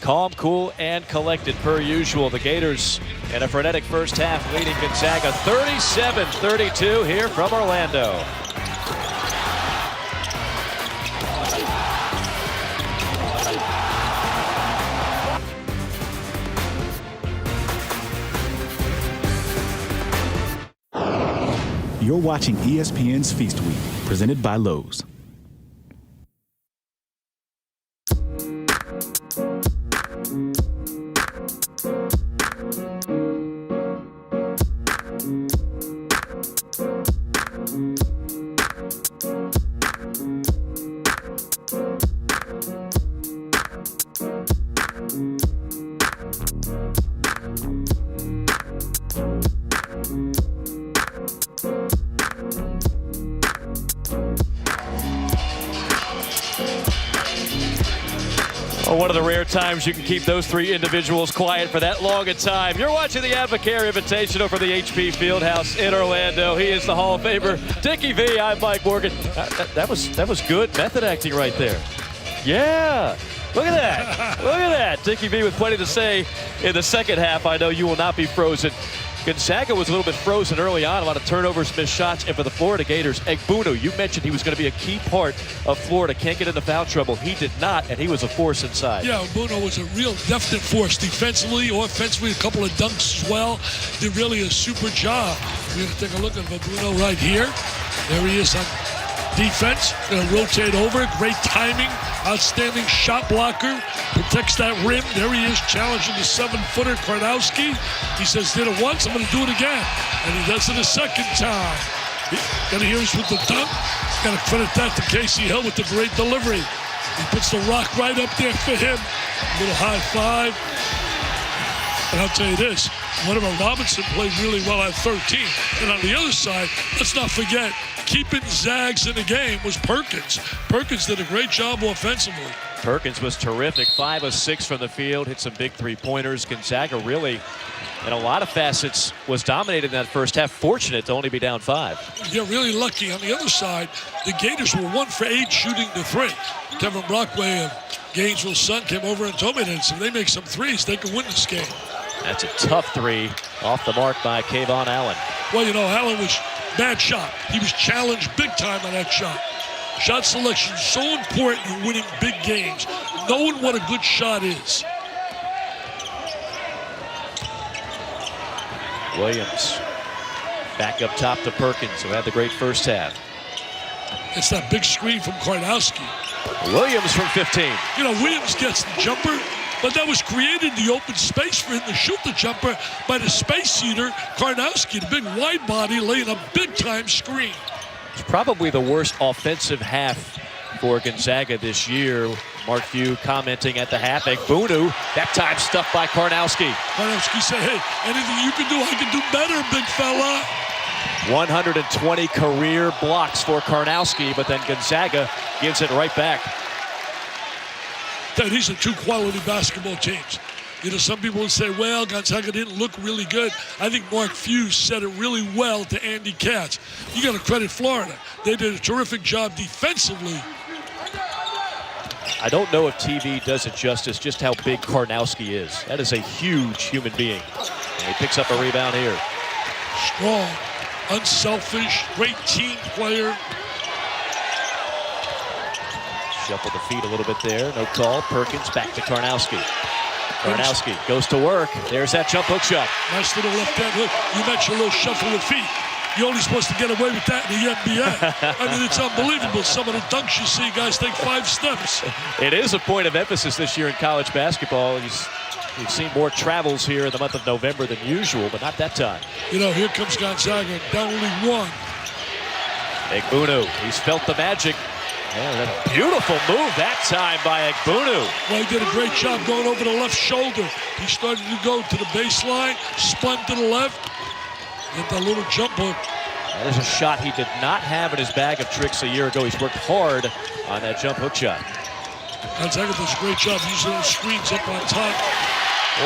Calm, cool, and collected per usual. The Gators in a frenetic first half leading Gonzaga 37-32 here from Orlando. You're watching ESPN's Feast Week, presented by Lowe's. One of the rare times you can keep those 3 individuals quiet for that long a time. You're watching the Advocare Invitational from the HP Fieldhouse in Orlando. He is the Hall of Famer, Dickie V. I'm Mike Morgan. That was good method acting right there. Yeah. Look at that. Look at that. Dickie V with plenty to say in the second half. I know you will not be frozen. Gonzaga was a little bit frozen early on, a lot of turnovers, missed shots, and for the Florida Gators, Igbounu, you mentioned he was going to be a key part of Florida. Can't get into foul trouble. He did not, and he was a force inside. Yeah, Igbounu was a real definite force defensively, offensively, a couple of dunks as well. Did really a super job. We're going to take a look at Igbounu right here. There he is on defense. Going to rotate over. Great timing. Outstanding shot blocker. Protects that rim. There he is, challenging the 7-footer Karnowski. He says, did it once, I'm going to do it again. And he does it a second time. Gonna hear us with the dunk. Got to credit that to Casey Hill with the great delivery. He puts the rock right up there for him. A little high five. And I'll tell you this, whenever Robinson played really well at 13. And on the other side, let's not forget, keeping Zags in the game was Perkins. Perkins did a great job offensively. Perkins was terrific, 5 of 6 from the field, hit some big three-pointers. Gonzaga really, in a lot of facets, was dominated in that first half. Fortunate to only be down 5. Yeah, really lucky. On the other side, the Gators were 1 for 8 shooting the 3. Kevin Brockway of Gainesville's son came over and told me that if they make some threes, they can win this game. That's a tough 3 off the mark by Kayvon Allen. Well, you know, Allen was bad shot. He was challenged big time on that shot. Shot selection is so important in winning big games. Knowing what a good shot is. Williams back up top to Perkins, who had the great first half. It's that big screen from Karnowski. Williams from 15. You know, Williams gets the jumper, but that was created the open space for him to shoot the jumper by the space eater, Karnowski, the big wide body, laying a big-time screen. It's probably the worst offensive half for Gonzaga this year. Mark Few commenting at the half. Egbunu, that time stuffed by Karnowski. Karnowski said, hey, anything you can do, I can do better, big fella. 120 career blocks for Karnowski, but then Gonzaga gives it right back. These are 2 quality basketball teams. You know, some people would say, well, Gonzaga didn't look really good. I think Mark Few said it really well to Andy Katz. You got to credit Florida. They did a terrific job defensively. I don't know if TV does it justice just how big Karnowski is. That is a huge human being. And he picks up a rebound here. Strong, unselfish, great team player. Shuffle the feet a little bit there. No call. Perkins back to Karnowski. Karnowski goes to work. There's that jump hook shot. Nice little left-hand hook. You mentioned a little shuffle of feet. You're only supposed to get away with that in the NBA. I mean, it's unbelievable. Some of the dunks you see, guys take 5 steps. It is a point of emphasis this year in college basketball. We've seen more travels here in the month of November than usual, but not that time. You know, here comes Gonzaga, down only 1. Egbunu, he's felt the magic. Yeah, a beautiful move that time by Egbunu. Well, he did a great job going over the left shoulder. He started to go to the baseline, spun to the left, get that little jump hook. That is a shot he did not have in his bag of tricks a year ago. He's worked hard on that jump hook shot. Gonzaga does a great job using those screens up on top.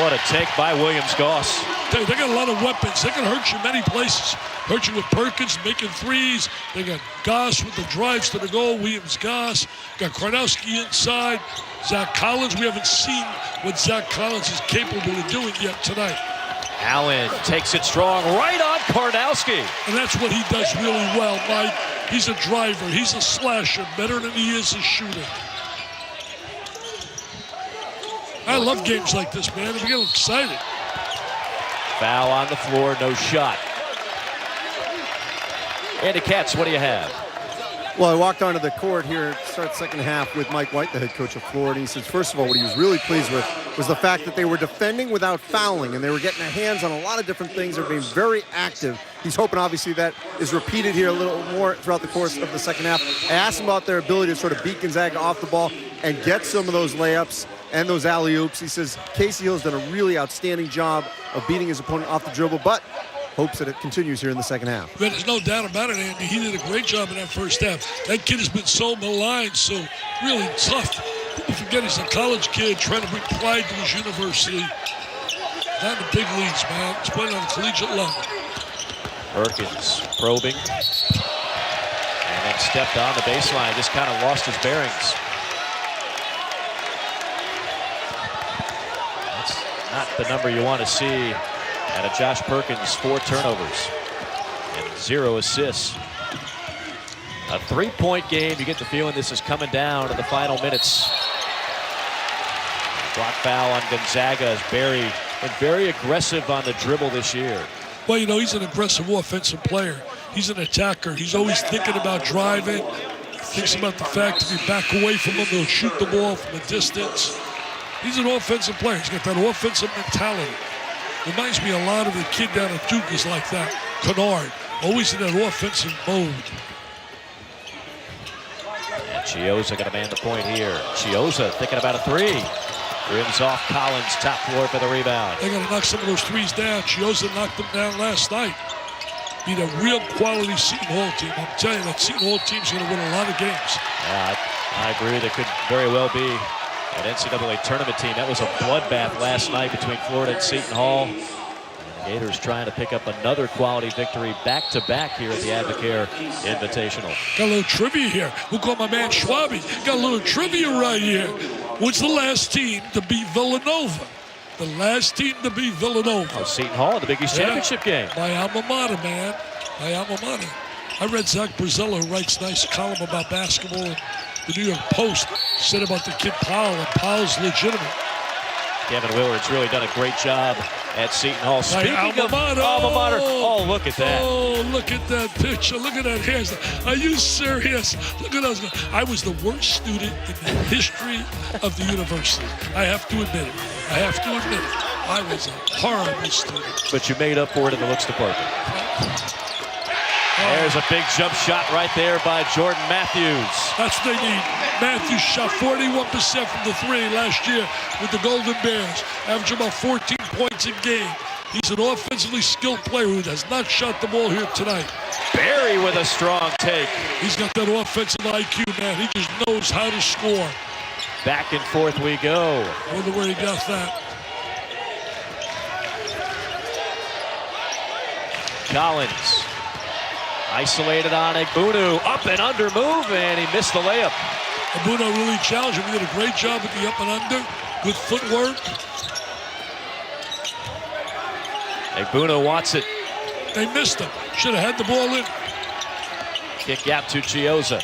What a take by Williams-Goss. They got a lot of weapons. They can hurt you many places. Hurt you with Perkins making threes. They got Goss with the drives to the goal. Williams-Goss. Got Karnowski inside. Zach Collins. We haven't seen what Zach Collins is capable of doing yet tonight. Allen takes it strong right on Karnowski. And that's what he does really well, Mike. He's a driver. He's a slasher. Better than he is a shooter. I love games like this, man. We get excited. Foul on the floor, no shot. Andy Katz, what do you have? Well, I walked onto the court here to start second half with Mike White, the head coach of Florida. He says, first of all, what he was really pleased with was the fact that they were defending without fouling, and they were getting their hands on a lot of different things. They're being very active. He's hoping, obviously, that is repeated here a little more throughout the course of the second half. I asked him about their ability to sort of beat Gonzaga off the ball and get some of those layups and those alley-oops. He says Casey Hill's done a really outstanding job of beating his opponent off the dribble, but hopes that it continues here in the second half. But there's no doubt about it, Andy. He did a great job in that first half. That kid has been so maligned, so really tough. People forget he's a college kid trying to bring pride to his university. Not in the big leagues, man. He's playing on a collegiate level. Perkins probing. And then stepped on the baseline. Just kind of lost his bearings. That's not the number you want to see out of Josh Perkins. 4 turnovers and 0 assists. A 3-point game. You get the feeling this is coming down to the final minutes. Block foul on Gonzaga as Barry been very aggressive on the dribble this year. Well, you know, he's an aggressive offensive player. He's an attacker. He's always thinking about driving. Thinks about the fact if you back away from him, he'll shoot the ball from a distance. He's an offensive player. He's got that offensive mentality. Reminds me a lot of the kid down at Duke is like that. Kennard, always in that offensive mode. Chioza going to man the point here. Chioza thinking about a three. Rims off Collins, top floor for the rebound. They got to knock some of those threes down. Chioza knocked them down last night. Beat a real quality Seton Hall team. I'm telling you, that Seton Hall team's going to win a lot of games. Yeah, I agree. They could very well be an NCAA tournament team. That was a bloodbath last night between Florida and Seton Hall. Gators trying to pick up another quality victory back-to-back here at the Advocare Invitational. Got a little trivia here. We'll call my man Schwabi. Got a little trivia right here. What's the last team to beat Villanova? The last team to beat Villanova. Oh, Seton Hall in the Big East Championship game. My alma mater, man. My alma mater. I read Zach Brazella, who writes a nice column about basketball in the New York Post, said about the kid Powell, and Powell's legitimate. Kevin Willard's really done a great job at Seton Hall. Speaking of alma mater, oh, look at that. Oh, look at that picture. Look at that hairstyle. Are you serious? Look at us. I was the worst student in the history of the university. I have to admit it. I was a horrible student. But you made up for it in the looks department. There's a big jump shot right there by Jordan Matthews. That's what they need. Matthews shot 41% from the three last year with the Golden Bears, averaging about 14 points a game. He's an offensively skilled player who has not shot the ball here tonight. Barry with a strong take. He's got that offensive IQ, man. He just knows how to score. Back and forth we go. I wonder where he got that. Collins. Isolated on Egbunu, up and under move, and he missed the layup. Egbunu really challenged him. He did a great job with the up and under. Good footwork. Egbunu wants it. They missed him. Should have had the ball in. Kick out to Chioza.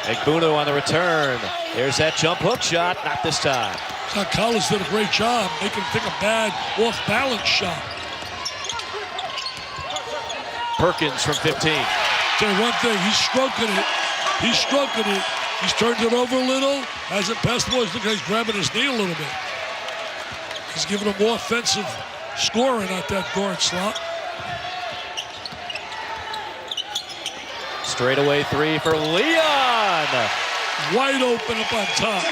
Egbunu on the return. There's that jump hook shot. Not this time. Collins did a great job making him take a bad off-balance shot. Perkins from 15. Tell you one thing, he's stroking it. He's turned it over a little. Hasn't passed the ball. He's looking like he's grabbing his knee a little bit. He's giving him more offensive scoring at that guard slot. Straightaway three for Leon. Wide open up on top.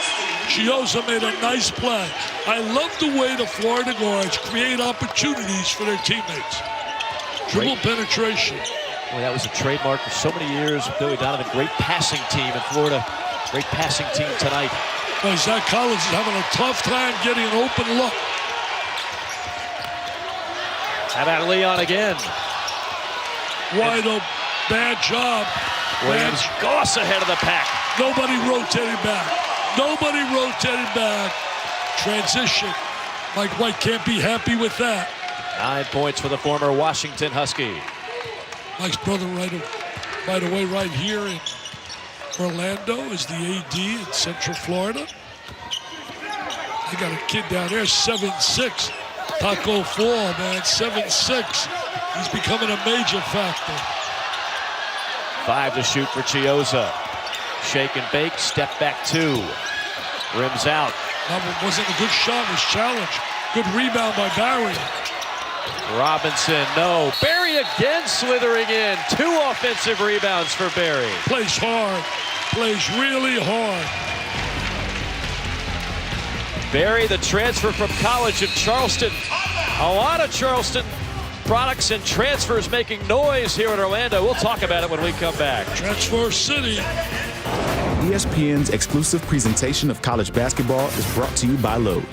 Chioza made a nice play. I love the way the Florida guards create opportunities for their teammates. Dribble penetration. Boy, that was a trademark for so many years with Billy Donovan. Great passing team in Florida. Great passing team tonight. Boy, Zach Collins is having a tough time getting an open look. How about Leon again? Wide open. Bad job. Williams Goss ahead of the pack. Nobody rotated back. Transition. Mike White can't be happy with that. 9 points for the former Washington Husky. Mike's brother right away right here in Orlando is the AD in Central Florida. They got a kid down there, 7'6". Taco Fall, man, 7'6". He's becoming a major factor. 5 to shoot for Chioza. Shake and bake, step back 2. Rims out. That wasn't a good shot, was challenged. Good rebound by Barry. Robinson, no. Barry again slithering in. 2 offensive rebounds for Barry. Plays hard. Plays really hard. Barry, the transfer from College of Charleston. A lot of Charleston products and transfers making noise here in Orlando. We'll talk about it when we come back. Transfer City. ESPN's exclusive presentation of college basketball is brought to you by Lowe's.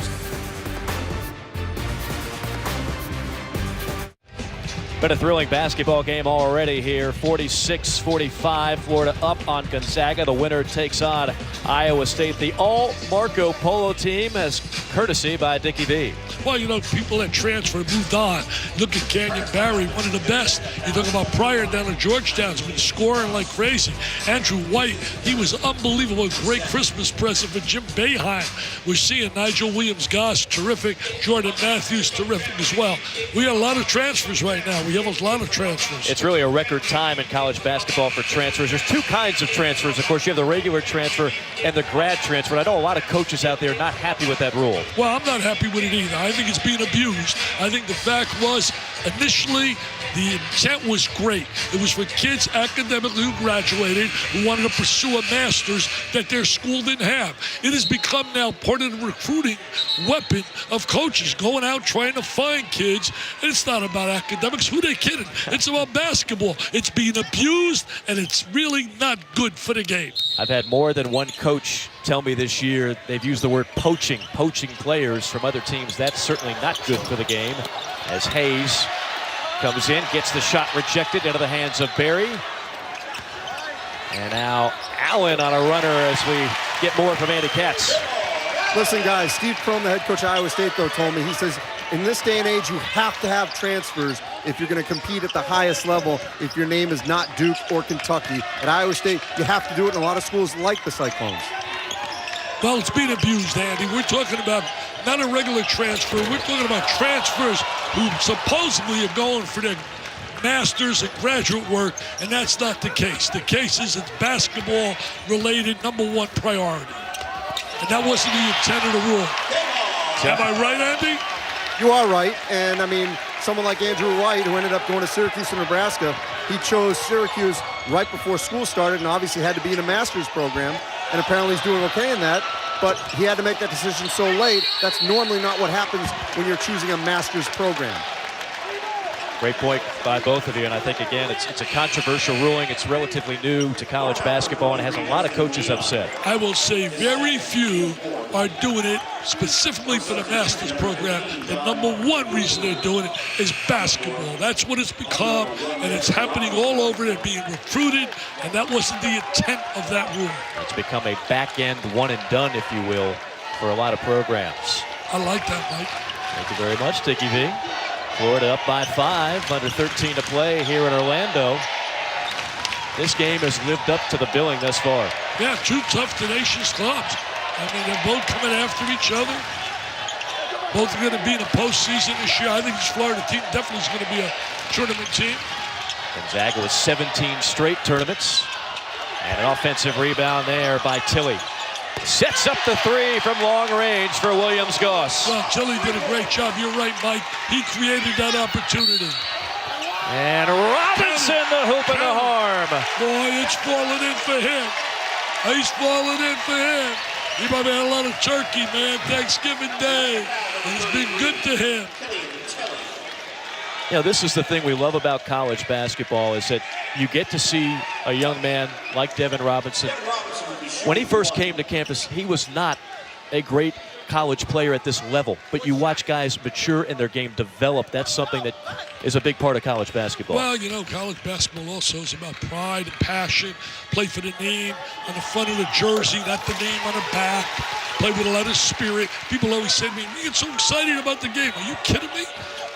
Been a thrilling basketball game already here. 46-45, Florida up on Gonzaga. The winner takes on Iowa State. The all Marco Polo team has courtesy by Dickie V. Well, you know, people that transferred moved on. Look at Canyon Barry, one of the best. You talk about Pryor down at Georgetown, has been scoring like crazy. Andrew White, he was unbelievable. Great Christmas present for Jim Boeheim. We're seeing Nigel Williams-Goss, terrific. Jordan Matthews, terrific as well. We got a lot of transfers right now. We We have a lot of transfers. It's really a record time in college basketball for transfers. There's two kinds of transfers. Of course, you have the regular transfer and the grad transfer. I know a lot of coaches out there not happy with that rule. Well, I'm not happy with it either. I think it's being abused. I think the fact was, initially, the intent was great. It was for kids academically who graduated, who wanted to pursue a master's that their school didn't have. It has become now part of the recruiting weapon of coaches going out trying to find kids. And it's not about academics. Who they kidding? It's about basketball. It's being abused, and it's really not good for the game. I've had more than one coach tell me this year they've used the word poaching players from other teams. That's certainly not good for the game. As Hayes comes in, gets the shot rejected into the hands of Berry. And now Allen on a runner as we get more from Andy Katz. Listen, guys, Steve Prohm, the head coach of Iowa State, though, told me, he says, in this day and age, you have to have transfers if you're going to compete at the highest level. If your name is not Duke or Kentucky, at Iowa State, you have to do it, and a lot of schools like the Cyclones. Well, it's being abused, Andy. We're talking about not a regular transfer. We're talking about transfers who supposedly are going for their master's and graduate work, and that's not the case. The case is it's basketball-related #1 priority. And that wasn't the intent of the rule. Am I right, Andy? You are right, and I mean, someone like Andrew White, who ended up going to Syracuse and Nebraska, he chose Syracuse right before school started and obviously had to be in a master's program, and apparently he's doing okay in that, but he had to make that decision so late. That's normally not what happens when you're choosing a master's program. Great point by both of you, and I think, again, it's a controversial ruling. It's relatively new to college basketball, and it has a lot of coaches upset. I will say very few are doing it specifically for the master's program. The #1 reason they're doing it is basketball. That's what it's become, and it's happening all over. They're being recruited, and that wasn't the intent of that rule. It's become a back-end one-and-done, if you will, for a lot of programs. I like that, Mike. Thank you very much, Dickie V. Florida up by 5, under 13 to play here in Orlando. This game has lived up to the billing thus far. Yeah, two tough, tenacious clubs. I mean, they're both coming after each other. Both are going to be in the postseason this year. I think this Florida team definitely is going to be a tournament team. Gonzaga with 17 straight tournaments. And an offensive rebound there by Tilly. Sets up the three from long range for Williams-Goss. Well, Tilly did a great job. You're right, Mike. He created that opportunity. And Robinson, the hoop and the harm. Boy, it's falling in for him. He's falling in for him. He probably had a lot of turkey, man, Thanksgiving Day. It's been good to him. You know, this is the thing we love about college basketball, is that you get to see a young man like Devin Robinson. When he first came to campus, he was not a great college player at this level, but you watch guys mature in their game, develop. That's something that is a big part of college basketball. Well, you know, college basketball also is about pride and passion. Play for the name on the front of the jersey, not the name on the back. Play with a lot of spirit. People always say to me, you get so excited about the game. Are you kidding me?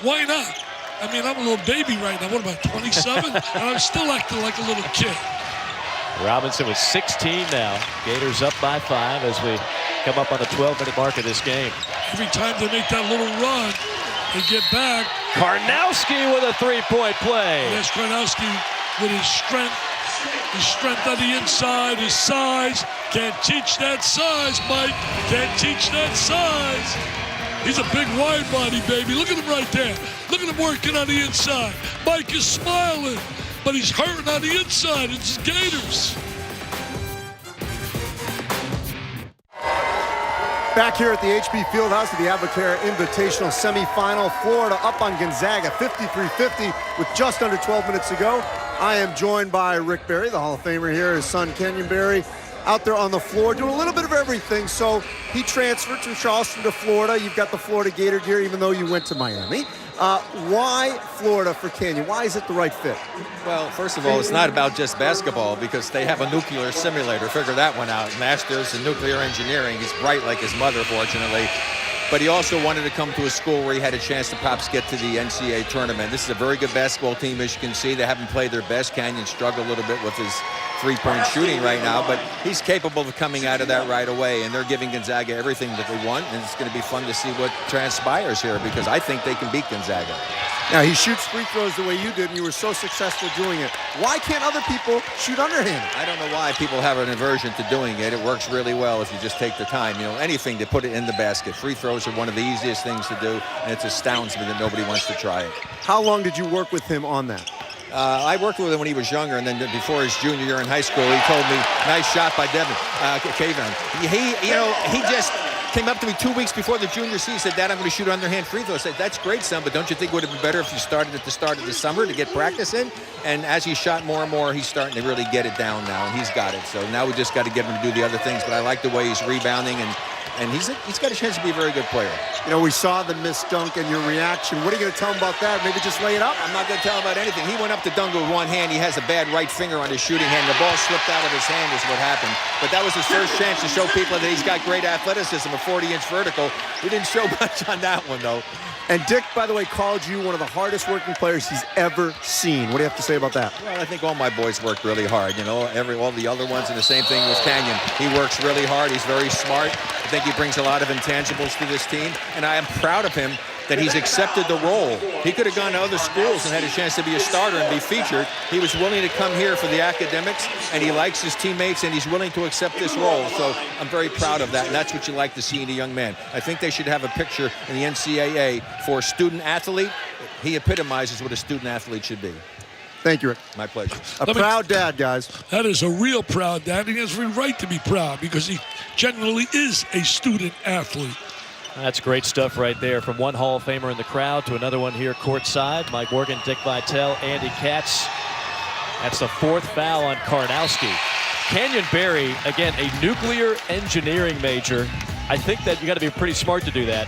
Why not? I mean, I'm a little baby right now. What am I, 27? And I'm still acting like a little kid. Robinson with 16 now. Gators up by 5 as we come up on the 12-minute mark of this game. Every time they make that little run, they get back. Karnowski with a three-point play. Yes, Karnowski with his strength on the inside, his size. Can't teach that size, Mike. Can't teach that size. He's a big wide body, baby. Look at him right there. Look at him working on the inside. Mike is smiling, but he's hurting on the inside. It's Gators. Back here at the HP Fieldhouse at the Advocare Invitational semifinal. Florida up on Gonzaga 53-50 with just under 12 minutes to go. I am joined by Rick Barry, the Hall of Famer here, his son Kenyon Barry, out there on the floor doing a little bit of everything. So he transferred from Charleston to Florida. You've got the Florida Gator gear, even though you went to Miami. Why Florida for Kenyon? Why is it the right fit? Well, first of all, it's not about just basketball because they have a nuclear simulator. Figure that one out. Master's in nuclear engineering. He's bright like his mother, fortunately. But he also wanted to come to a school where he had a chance to perhaps get to the NCAA tournament. This is a very good basketball team, as you can see. They haven't played their best. Canyon struggled a little bit with his three-point shooting right now, but he's capable of coming out of that right away, and they're giving Gonzaga everything that they want, and it's going to be fun to see what transpires here because I think they can beat Gonzaga. Now, he shoots free throws the way you did, and you were so successful doing it. Why can't other people shoot underhand? I don't know why people have an aversion to doing it. It works really well if you just take the time. You know, anything to put it in the basket. Free throws are one of the easiest things to do, and it astounds me that nobody wants to try it. How long did you work with him on that? I worked with him when he was younger, and then before his junior year in high school, he told me, nice shot by Kevin. He just came up to me 2 weeks before the junior season, said, Dad, I'm going to shoot underhand free throws. I said, that's great, son, but don't you think it would have been better if you started at the start of the summer to get practice in? And as he shot more and more, he's starting to really get it down now, and he's got it. So now we just got to get him to do the other things, but I like the way he's rebounding, and he's got a chance to be a very good player. You know, we saw the missed dunk and your reaction. What are you going to tell him about that? Maybe just lay it up? I'm not going to tell him about anything. He went up to dunk with one hand. He has a bad right finger on his shooting hand. The ball slipped out of his hand is what happened. But that was his first chance to show people that he's got great athleticism, a 40-inch vertical. He didn't show much on that one, though. And Dick, by the way, called you one of the hardest working players he's ever seen. What do you have to say about that? Well, I think all my boys worked really hard. You know, all the other ones, and the same thing with Canyon. He works really hard. He's very smart. I think he brings a lot of intangibles to this team, and I am proud of him that he's accepted the role. He could have gone to other schools and had a chance to be a starter and be featured. He was willing to come here for the academics, and he likes his teammates, and he's willing to accept this role. So I'm very proud of that, and that's what you like to see in a young man. I think they should have a picture in the NCAA for a student athlete. He epitomizes what a student athlete should be. Thank you, Rick. My pleasure. A proud dad, guys. That is a real proud dad. He has every right to be proud because he genuinely is a student athlete. That's great stuff right there, from one Hall of Famer in the crowd to another one here courtside. Mike Morgan, Dick Vitale, Andy Katz. That's the fourth foul on Karnowski. Canyon Barry, again, a nuclear engineering major. I think that you got to be pretty smart to do that.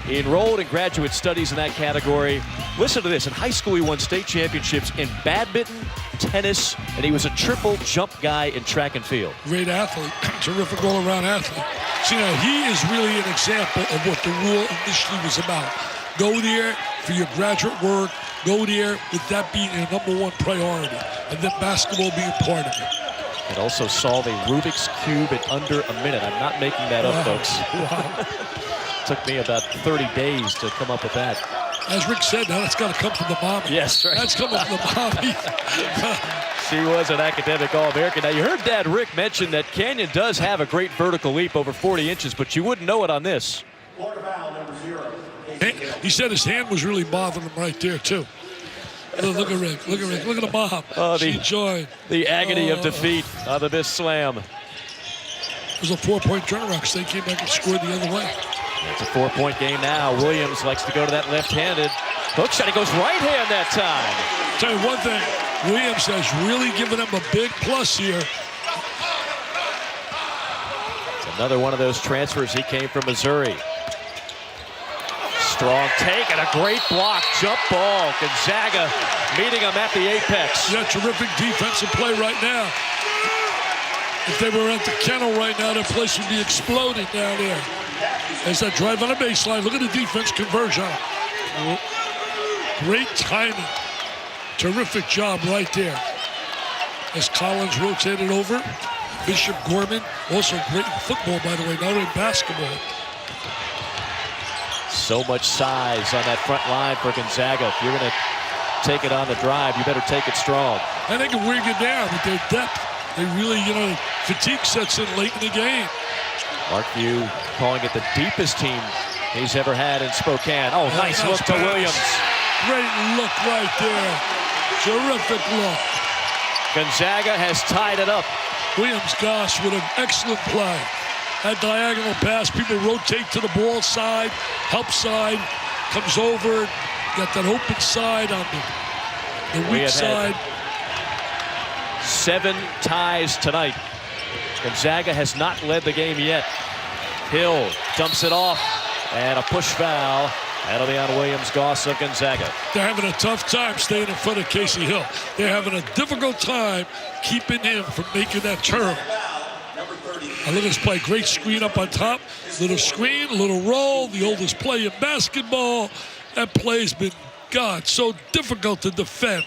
He enrolled in graduate studies in that category. Listen to this. In high school, he won state championships in badminton, tennis, and he was a triple jump guy in track and field. Great athlete. Terrific all-around athlete. See, now, he is really an example of what the rule initially was about. Go there for your graduate work. Go there with that being a #1 priority, and then basketball being part of it. It also solved a Rubik's Cube in under a minute. I'm not making that up, folks. Wow. Took me about 30 days to come up with that. As Rick said, now that's got to come from the mommy. Yes, right. That's coming from the mommy. She was an academic All-American. Now, you heard Dad Rick mention that Canyon does have a great vertical leap over 40 inches, but you wouldn't know it on this. He said his hand was really bothering him right there, too. Look at Rick. Look at Rick. Look at the mom. She joined. The agony of defeat on the missed slam. It was a 4-point turnaround because they came back and scored the other way. It's a 4-point game now. Williams likes to go to that left-handed hook shot. He goes right-hand that time. Tell you one thing, Williams has really given him a big plus here. It's another one of those transfers. He came from Missouri. Strong take and a great block. Jump ball. Gonzaga meeting him at the apex. Yeah, terrific defensive play right now. If they were at the kennel right now, that place would be exploding down there. There's that drive on the baseline. Look at the defense conversion. Great timing. Terrific job right there. As Collins rotated over. Bishop Gorman, also great in football, by the way, not only basketball. So much size on that front line for Gonzaga. If you're going to take it on the drive, you better take it strong. And they can wear you down with their depth. They really, fatigue sets in late in the game. Mark View calling it the deepest team he's ever had in Spokane. Oh, nice look to Williams. Great look right there. Terrific look. Gonzaga has tied it up. Williams Goss with an excellent play. That diagonal pass, people rotate to the ball side, help side, comes over, got that open side on the weak side. 7 ties tonight. Gonzaga has not led the game yet. Hill dumps it off, and a push foul. That'll be on Williams Goss of Gonzaga. They're having a tough time staying in front of Casey Hill. They're having a difficult time keeping him from making that turn. Now look at this play. Great screen up on top. Little screen, little roll. The oldest play in basketball. That play's been, so difficult to defend.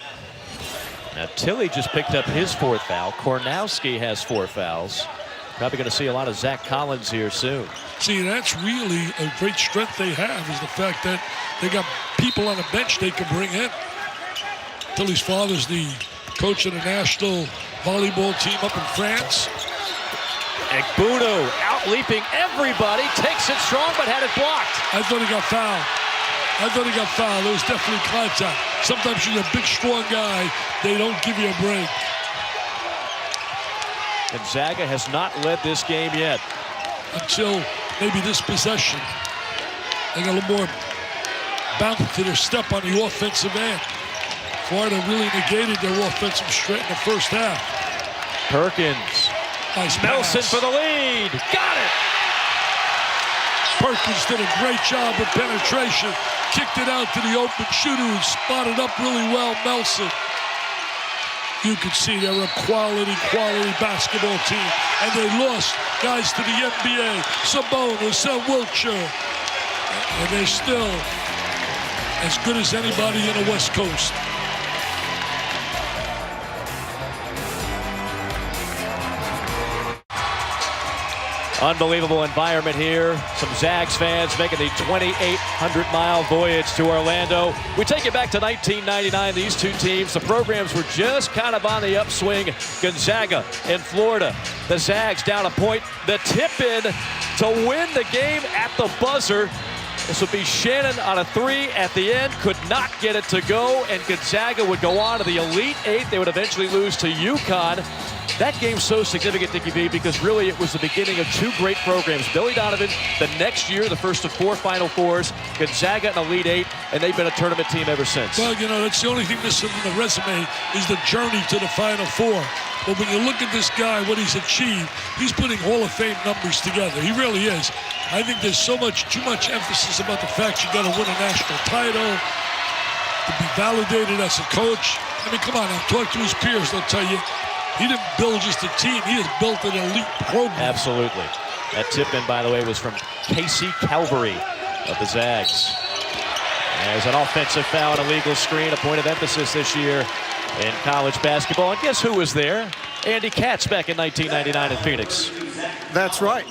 Now Tilly just picked up his 4th foul. Kornowski has 4 fouls. Probably going to see a lot of Zach Collins here soon. See, that's really a great strength they have, is the fact that they got people on the bench they can bring in. Tilly's father's the coach of the national volleyball team up in France. Egbuno out-leaping everybody, takes it strong, but had it blocked. I thought he got fouled. It was definitely contact. Sometimes you're a big, strong guy, they don't give you a break. Gonzaga has not led this game yet. Until maybe this possession. They got a little more bounce to their step on the offensive end. Florida really negated their offensive strength in the first half. Perkins. Nice Nelson pass. for the lead. Got it. Perkins did a great job with penetration. Kicked it out to the open shooter who spotted up really well, Nelson. You could see they're a quality basketball team. And they lost guys to the NBA. Sabonis and Wiltshire. And they're still as good as anybody in the West Coast. Unbelievable environment here. Some Zags fans making the 2,800-mile voyage to Orlando. We take it back to 1999. These two teams, the programs were just kind of on the upswing. Gonzaga in Florida. The Zags down a point. The tip-in to win the game at the buzzer. This would be Shannon on a three at the end. Could not get it to go, and Gonzaga would go on to the Elite Eight. They would eventually lose to UConn. That game's so significant, Dickie V, because really it was the beginning of two great programs. Billy Donovan, the next year, the first of 4 Final Fours. Gonzaga an Elite Eight, and they've been a tournament team ever since. Well, you know, that's the only thing missing from the resume is the journey to the Final Four. But when you look at this guy, what he's achieved, he's putting Hall of Fame numbers together. He really is. I think there's too much emphasis about the fact you got to win a national title, to be validated as a coach. I mean, come on now, talk to his peers. They'll tell you, he didn't build just a team. He has built an elite program. Absolutely. That tip-in, by the way, was from Casey Calvary of the Zags. There's an offensive foul, an illegal screen, a point of emphasis this year in college basketball. And guess who was there? Andy Katz back in 1999 in Phoenix. That's right.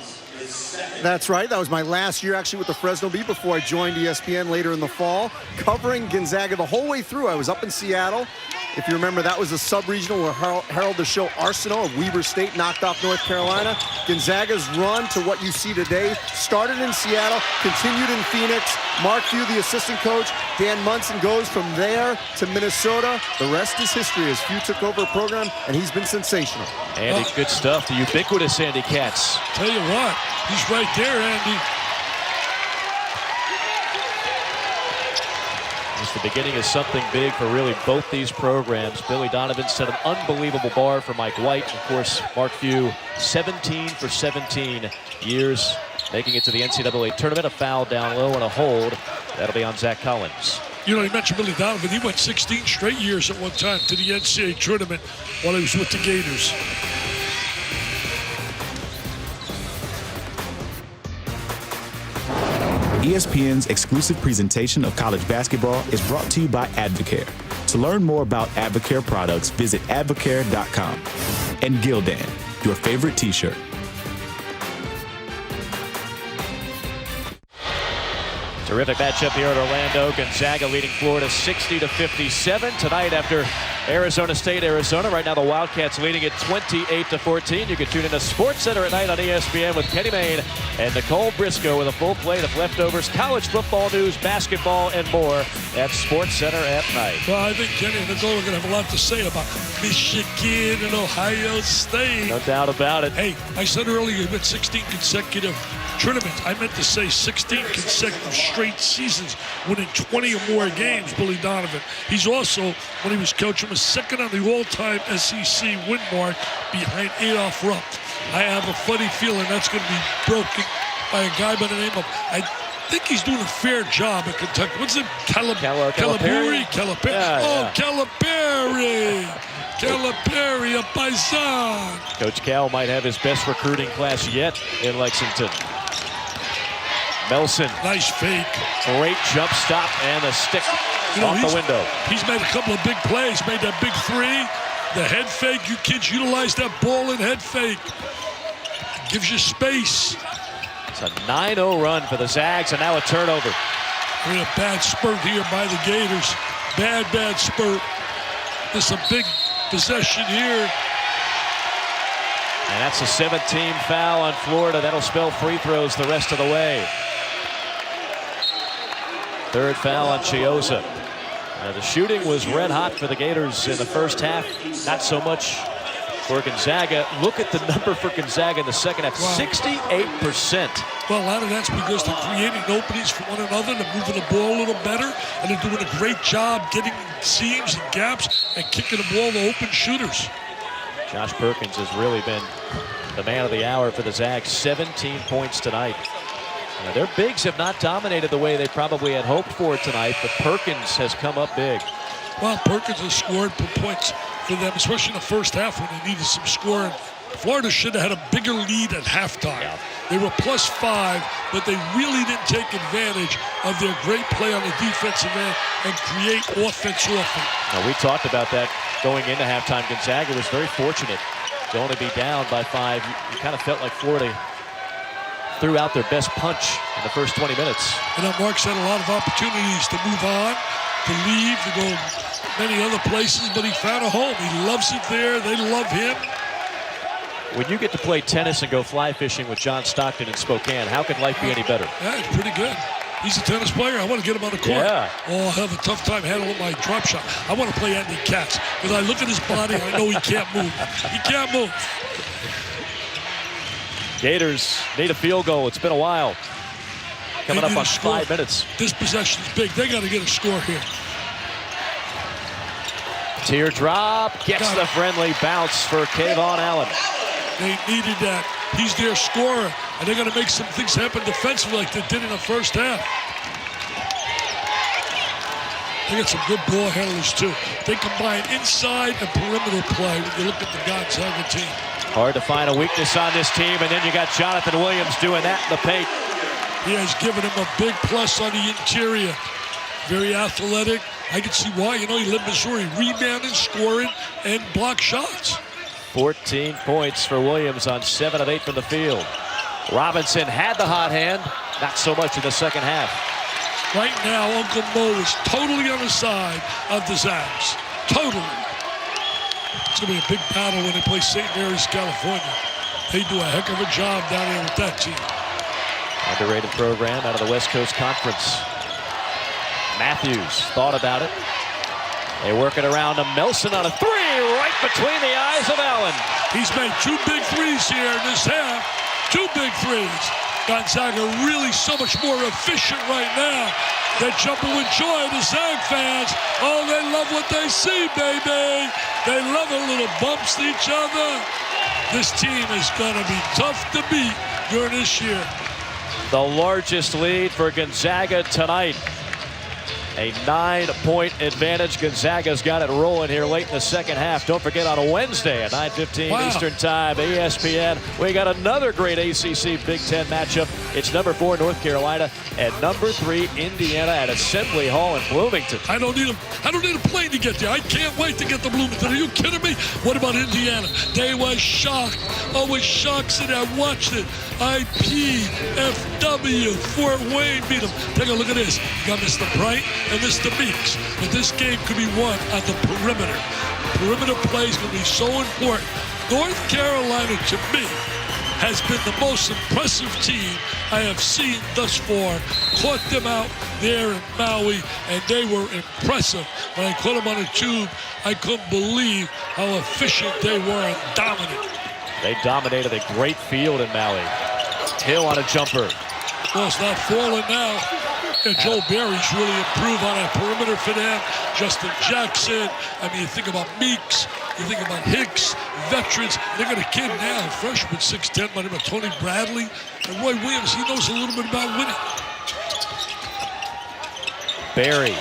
That's right. That was my last year actually with the Fresno Bee before I joined ESPN later in the fall, covering Gonzaga the whole way through. I was up in Seattle. If you remember, that was a sub-regional where Harold the Show Arsenal of Weber State knocked off North Carolina. Gonzaga's run to what you see today started in Seattle, continued in Phoenix. Mark Few, the assistant coach. Dan Munson goes from there to Minnesota. The rest is history as Few took over a program, and he's been sensational. Andy, good stuff. The ubiquitous Andy Katz. Tell you what, he's right there, Andy. It's the beginning of something big for really both these programs. Billy Donovan set an unbelievable bar for Mike White. Of course, Mark Few, 17 for 17 years, making it to the NCAA tournament. A foul down low and a hold. That'll be on Zach Collins. You know, you mentioned Billy Donovan. He went 16 straight years at one time to the NCAA tournament while he was with the Gators. ESPN's exclusive presentation of college basketball is brought to you by Advocare. To learn more about Advocare products, visit advocare.com. And Gildan, your favorite t-shirt. Terrific matchup here at Orlando. Gonzaga leading Florida 60-57 tonight after Arizona State, Arizona. Right now the Wildcats leading it 28-14. You can tune in to SportsCenter at night on ESPN with Kenny Mayne and Nicole Briscoe with a full plate of leftovers, college football news, basketball, and more at SportsCenter at night. Well, I think Kenny and Nicole are going to have a lot to say about Michigan and Ohio State. No doubt about it. Hey, I said earlier he went 16 consecutive tournaments. I meant to say 16 consecutive straight seasons, winning 20 or more games, Billy Donovan. He's also, when he was coaching, was second on the all-time SEC win mark behind Adolph Rupp. I have a funny feeling that's going to be broken by a guy by the name of, I think he's doing a fair job at Kentucky. What's it? Calipari? Yeah. Calipari. Calipari, a paisan. Coach Cal might have his best recruiting class yet in Lexington. Melson. Nice fake. Great jump stop and a stick off the window. He's made a couple of big plays. Made that big three. The head fake. You kids utilize that ball and head fake. Gives you space. It's a 9-0 run for the Zags, and now a turnover. I mean, a bad spurt here by the Gators. Bad spurt. There's a big possession here. And that's a 17 foul on Florida. That'll spell free throws the rest of the way. Third foul on Chiosa. The shooting was red hot for the Gators in the first half. Not so much for Gonzaga. Look at the number for Gonzaga in the second half, wow. 68%. Well, a lot of that's because they're creating openings for one another. They're moving the ball a little better, and they're doing a great job getting seams and gaps and kicking the ball to open shooters. Josh Perkins has really been the man of the hour for the Zags. 17 points tonight. Their bigs have not dominated the way they probably had hoped for tonight, but Perkins has come up big. Well, Perkins has scored points for them, especially in the first half when they needed some scoring. Florida should have had a bigger lead at halftime. Yeah. They were +5, but they really didn't take advantage of their great play on the defensive end and create offense off it. Now, we talked about that going into halftime. Gonzaga was very fortunate to only be down by 5. You kind of felt like Florida threw out their best punch in the first 20 minutes. You know, Mark's had a lot of opportunities to move on, to leave, to go many other places, but he found a home. He loves it there. They love him. When you get to play tennis and go fly fishing with John Stockton in Spokane, how could life be any better? Yeah, it's pretty good. He's a tennis player. I want to get him on the court. Yeah. Oh, I'll have a tough time handling my drop shot. I want to play Anthony Katz because I look at his body, I know he can't move. He can't move. Gators need a field goal. It's been a while. Coming up on 5 minutes. This possession's big. They got to get a score here. Teardrop gets the friendly bounce for Kayvon Allen. They needed that. He's their scorer, and they're going to make some things happen defensively like they did in the first half. They got some good ball handlers, too. They combine inside and perimeter play when you look at the Gonzaga team. Hard to find a weakness on this team, and then you got Jonathan Williams doing that in the paint. He has given him a big plus on the interior. Very athletic. I can see why. You know, he led Missouri rebounding, scoring, and block shots. 14 points for Williams on 7 of 8 from the field. Robinson had the hot hand, not so much in the second half. Right now, Uncle Mo is totally on the side of the Zags. Totally. It's going to be a big battle when they play St. Mary's, California. They do a heck of a job down there with that team. Underrated program out of the West Coast Conference. Matthews thought about it. They work it around to Melson on a 3 right between the eyes of Allen. He's made 2 big threes here in this half. 2 big threes. Gonzaga really so much more efficient right now. They're jumping with joy, the Zag fans. Oh, they love what they see, baby. They love a little bumps to each other. This team is going to be tough to beat during this year. The largest lead for Gonzaga tonight. A 9-point advantage. Gonzaga's got it rolling here late in the second half. Don't forget on a Wednesday at 9:15 Eastern Time, ESPN. We got another great ACC Big Ten matchup. It's number 4 North Carolina and number 3 Indiana at Assembly Hall in Bloomington. I don't need a plane to get there. I can't wait to get to Bloomington. Are you kidding me? What about Indiana? They were shocked. I was shocked since I watched it. IPFW, Fort Wayne beat them. Take a look at this. You got Mr. Bright and Mr. Meeks. But this game could be won on the perimeter. Perimeter play is going to be so important. North Carolina, to me, has been the most impressive team I have seen thus far. Caught them out there in Maui, and they were impressive. When I caught them on a tube, I couldn't believe how efficient they were and dominant. They dominated a great field in Maui. Hill on a jumper. Well, it's not falling now. And Joe Barry's really improved on that perimeter for them. Justin Jackson. I mean, you think about Meeks. You think about Hicks. Veterans. They got a kid now, freshman, 6'10", by the name of Tony Bradley. And Roy Williams, he knows a little bit about winning. Barry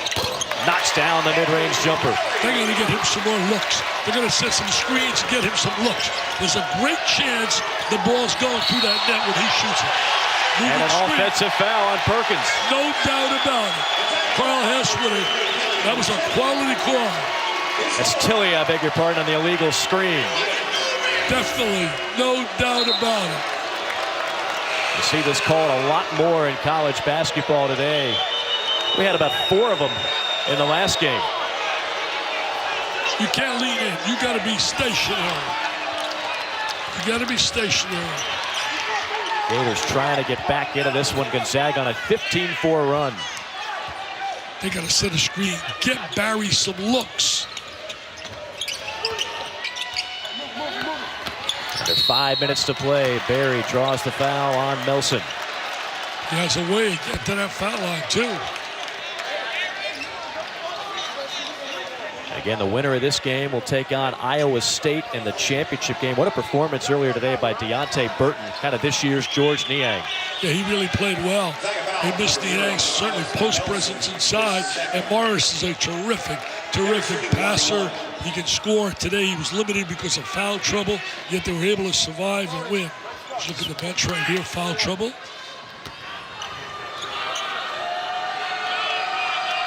knocks down the mid-range jumper. They're going to get him some more looks. They're going to set some screens and get him some looks. There's a great chance the ball's going through that net when he shoots it. And an offensive foul on Perkins. No doubt about it. Carl Hess with it. That was a quality call. That's Tilly, I beg your pardon, on the illegal screen. Definitely. No doubt about it. You see this called a lot more in college basketball today. We had about 4 of them in the last game. You can't lean in. You got to be stationary. You got to be stationary. Gators trying to get back into this one. Gonzaga on a 15-4 run. They got to set a screen. Get Barry some looks. Under 5 minutes to play. Barry draws the foul on Nelson. He has a way to get to that foul line, too. Again, the winner of this game will take on Iowa State in the championship game. What a performance earlier today by Deontay Burton, kind of this year's George Niang. Yeah, he really played well. He missed Niang's certainly post presence inside, and Morris is a terrific passer. He can score. Today he was limited because of foul trouble, yet they were able to survive and win. Let's look at the bench right here, foul trouble.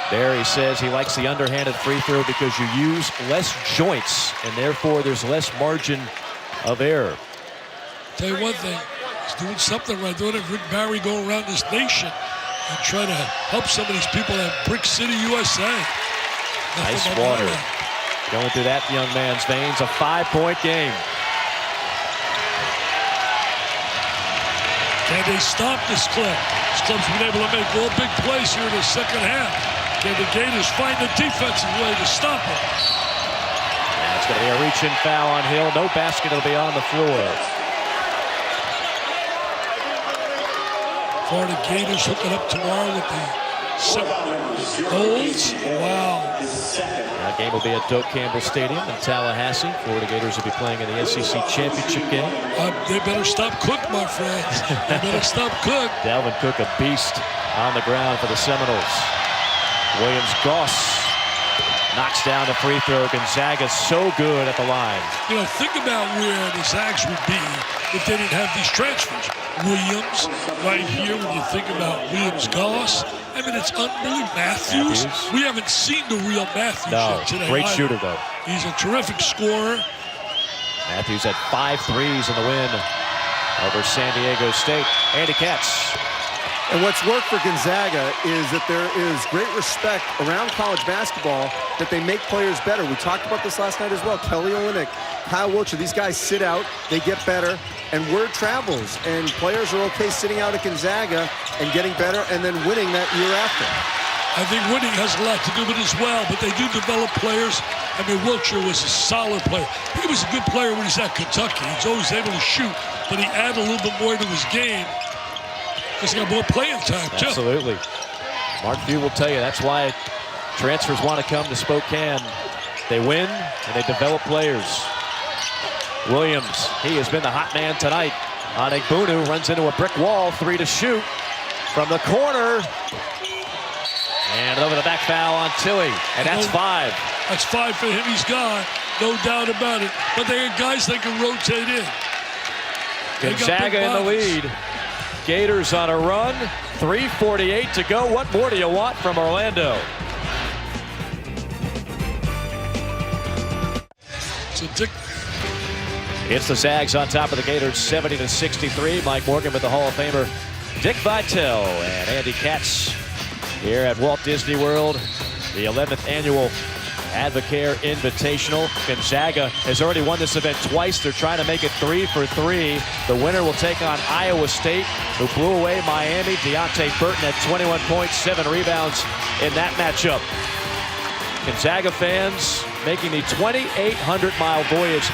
Barry says he likes the underhanded free throw because you use less joints, and therefore there's less margin of error. Tell you one thing, he's doing something right. Don't have Rick Barry go around this nation and try to help some of these people at Brick City, USA. Nice water going through that young man's veins. A 5-point game. Can they stop this club? This club's been able to make all big plays here in the second half. Can the Gators find a defensive way to stop it? That's going to be a reach-in foul on Hill. No basket will be on the floor. Florida Gators hooking up tomorrow with the Golds. Wow. That game will be at Doak Campbell Stadium in Tallahassee. Florida Gators will be playing in the SEC championship game. They better stop Cook, my friends. They better stop Cook. Dalvin Cook, a beast on the ground for the Seminoles. Williams-Goss knocks down the free throw. Gonzaga's so good at the line. You know, think about where the Zags would be if they didn't have these transfers. Williams, right here, when you think about Williams-Goss. I mean, it's unbelievable. Matthews. We haven't seen the real Matthews yet today. Great shooter, though. He's a terrific scorer. Matthews had 5 threes in the win over San Diego State. Andy Katz. And what's worked for Gonzaga is that there is great respect around college basketball that they make players better. We talked about this last night as well. Kelly Olynyk, Kyle Wiltshire, these guys sit out, they get better, and word travels. And players are okay sitting out at Gonzaga and getting better and then winning that year after. I think winning has a lot to do with it as well, but they do develop players. I mean, Wiltshire was a solid player. He was a good player when he's at Kentucky. He's always able to shoot, but he added a little bit more to his game. Because he got more playing time, too. Absolutely. Mark Few will tell you that's why transfers want to come to Spokane. They win, and they develop players. Williams, he has been the hot man tonight. Adegbunu runs into a brick wall, 3 to shoot from the corner. And over the back foul on Tilly, and that's 5. That's 5 for him. He's gone, no doubt about it. But they are guys that can rotate in. Gonzaga in the lead. Gators on a run, 3:48 to go. What more do you want from Orlando? It's the Zags on top of the Gators, 70-63. Mike Morgan with the Hall of Famer Dick Vitale and Andy Katz here at Walt Disney World, the 11th annual Advocare Invitational. Gonzaga has already won this event twice. They're trying to make it 3 for 3. The winner will take on Iowa State, who blew away Miami. Deontay Burton had 21 points, 7 rebounds in that matchup. Gonzaga fans making the 2,800-mile voyage.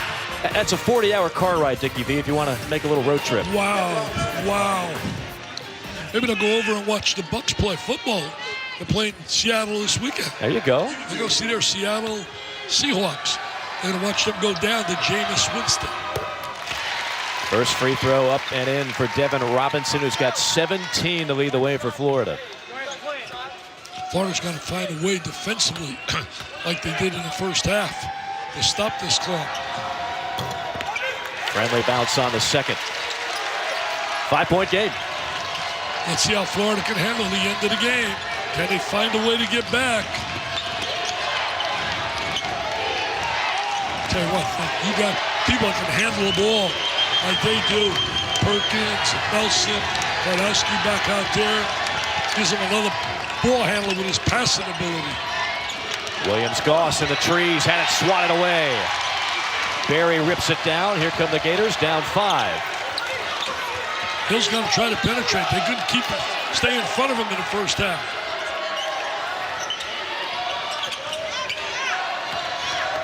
That's a 40-hour car ride, Dickie V, if you want to make a little road trip. Wow. Maybe they'll go over and watch the Bucks play football. They're playing in Seattle this weekend. There you go. They go see their Seattle Seahawks. They're going to watch them go down to Jameis Winston. First free throw up and in for Devin Robinson, who's got 17 to lead the way for Florida. Florida's got to find a way defensively, like they did in the first half, to stop this club. Friendly bounce on the second. 5-point game. Let's see how Florida can handle the end of the game. Can they find a way to get back? Tell you what, you got people that can handle the ball like they do. Perkins, Nelson, Kardowski back out there. Gives him another ball handler with his passing ability. Williams-Goss in the trees, had it swatted away. Barry rips it down. Here come the Gators, down 5. Hill's going to try to penetrate. They couldn't stay in front of him in the first half.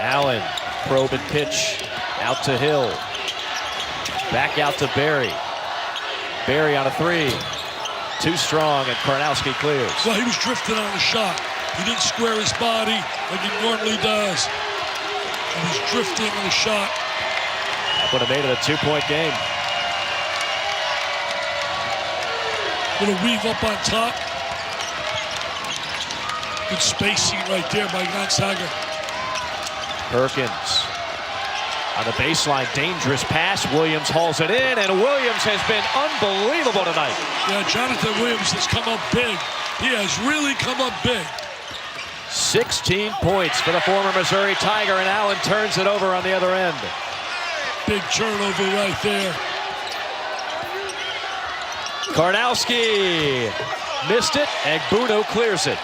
Allen, probe and pitch, out to Hill. Back out to Barry. Barry on a 3. Too strong, and Karnowski clears. Well, he was drifting on the shot. He didn't square his body like he normally does. He was drifting on the shot. That would have made it a 2-point game. Little weave up on top. Good spacing right there by Gonzaga. Perkins on the baseline, dangerous pass. Williams hauls it in, and Williams has been unbelievable tonight. Yeah, Jonathan Williams has come up big. He has really come up big. 16 points for the former Missouri Tiger, and Allen turns it over on the other end. Big turnover right there. Karnowski missed it, and Egbuno clears it.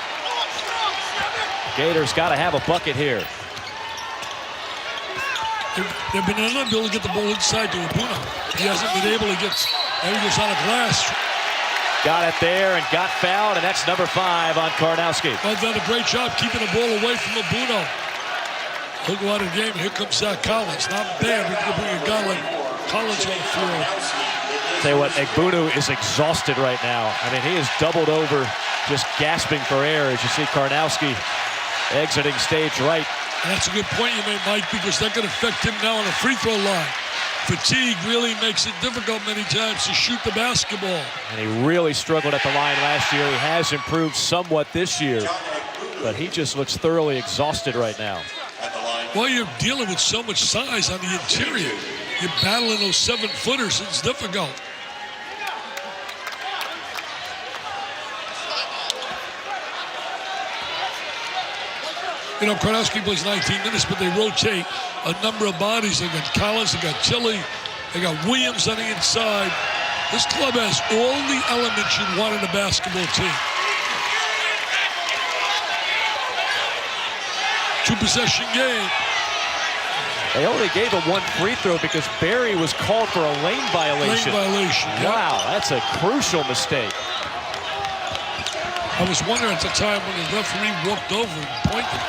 Gators got to have a bucket here. They've been unable to get the ball inside to Egbuno. He hasn't been able to get. There he goes on a glass. Got it there and got fouled, and that's number 5 on Karnowski. Well, done a great job keeping the ball away from Egbuno. He'll go out of the game. Here comes Zach Collins. Not bad. We can bring a guy like Collins on the floor. Tell you what, Egbuno is exhausted right now. I mean, he is doubled over, just gasping for air as you see Karnowski exiting stage right. And that's a good point you made, Mike, because that could affect him now on the free throw line. Fatigue really makes it difficult many times to shoot the basketball. And he really struggled at the line last year. He has improved somewhat this year, but he just looks thoroughly exhausted right now. Well, you're dealing with so much size on the interior. You're battling those 7-footers. It's difficult. You know, Karnowski plays 19 minutes, but they rotate a number of bodies. They got Collins, they got Chili, they got Williams on the inside. This club has all the elements you'd want in a basketball team. 2-possession game. They only gave him 1 free throw because Barry was called for a lane violation. Lane violation, yeah. Wow, that's a crucial mistake. I was wondering at the time when the referee walked over and pointed.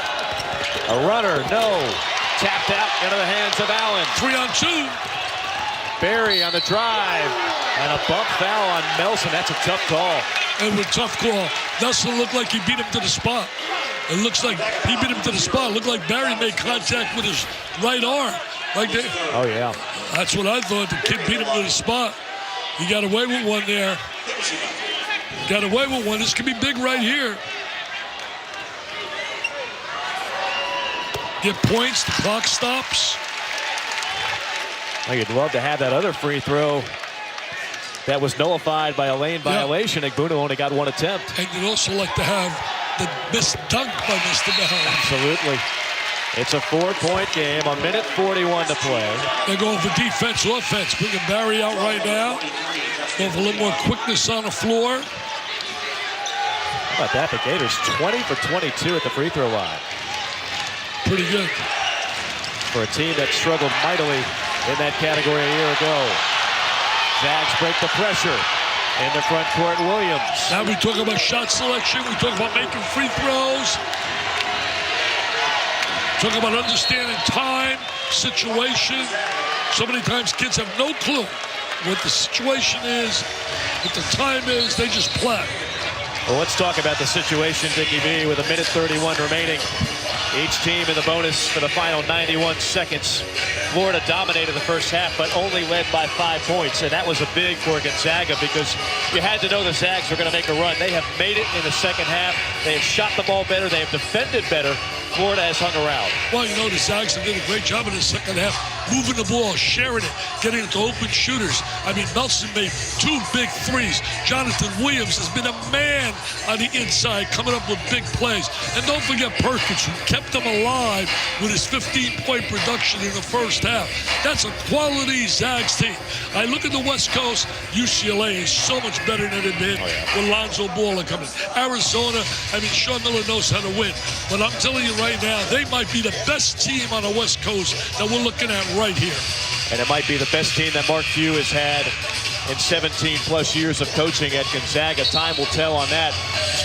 A runner, no. Tapped out into the hands of Allen. 3-on-2. Barry on the drive. And a bump foul on Nelson. That's a tough call. It was a tough call. Nelson looked like he beat him to the spot. It looks like he beat him to the spot. It looked like Barry made contact with his right arm. Like that. Oh, yeah. That's what I thought. The kid beat him to the spot. He got away with one there. Got away with one. This could be big right here. Get points. The clock stops. Well, you'd love to have that other free throw that was nullified by a lane violation. Egbuno only got 1 attempt. And you'd also like to have the missed dunk by Mr. Bell. Absolutely. It's a 4-point game. 1:41 to play. They're going for defense, offense. Bringing Barry out right now. Going for a little more quickness on the floor. How about that? The Gators 20 for 22 at the free throw line. Pretty good. For a team that struggled mightily in that category a year ago. Zags break the pressure. In the front court, Williams. Now we talk about shot selection. We talk about making free throws. Talk about understanding time, situation. So many times kids have no clue what the situation is, what the time is. They just play. Well, let's talk about the situation, Dickie B, with 1:31 remaining. Each team in the bonus for the final 91 seconds. Florida dominated the first half, but only led by 5 points. And that was a big for Gonzaga because you had to know the Zags were going to make a run. They have made it in the second half. They have shot the ball better. They have defended better. Florida has hung around. Well, you know, the Zags have did a great job in the second half. moving the ball, sharing it, getting it to open shooters. I mean, Melson made 2 big threes. Jonathan Williams has been a man on the inside, coming up with big plays. And don't forget Perkins, who kept them alive with his 15-point production in the first half. That's a quality Zags team. I look at the West Coast, UCLA is so much better than it been with Lonzo Ball coming. Arizona, I mean, Sean Miller knows how to win. But I'm telling you right now, they might be the best team on the West Coast that we're looking at right here. And it might be the best team that Mark Few has had in 17-plus years of coaching at Gonzaga. Time will tell on that.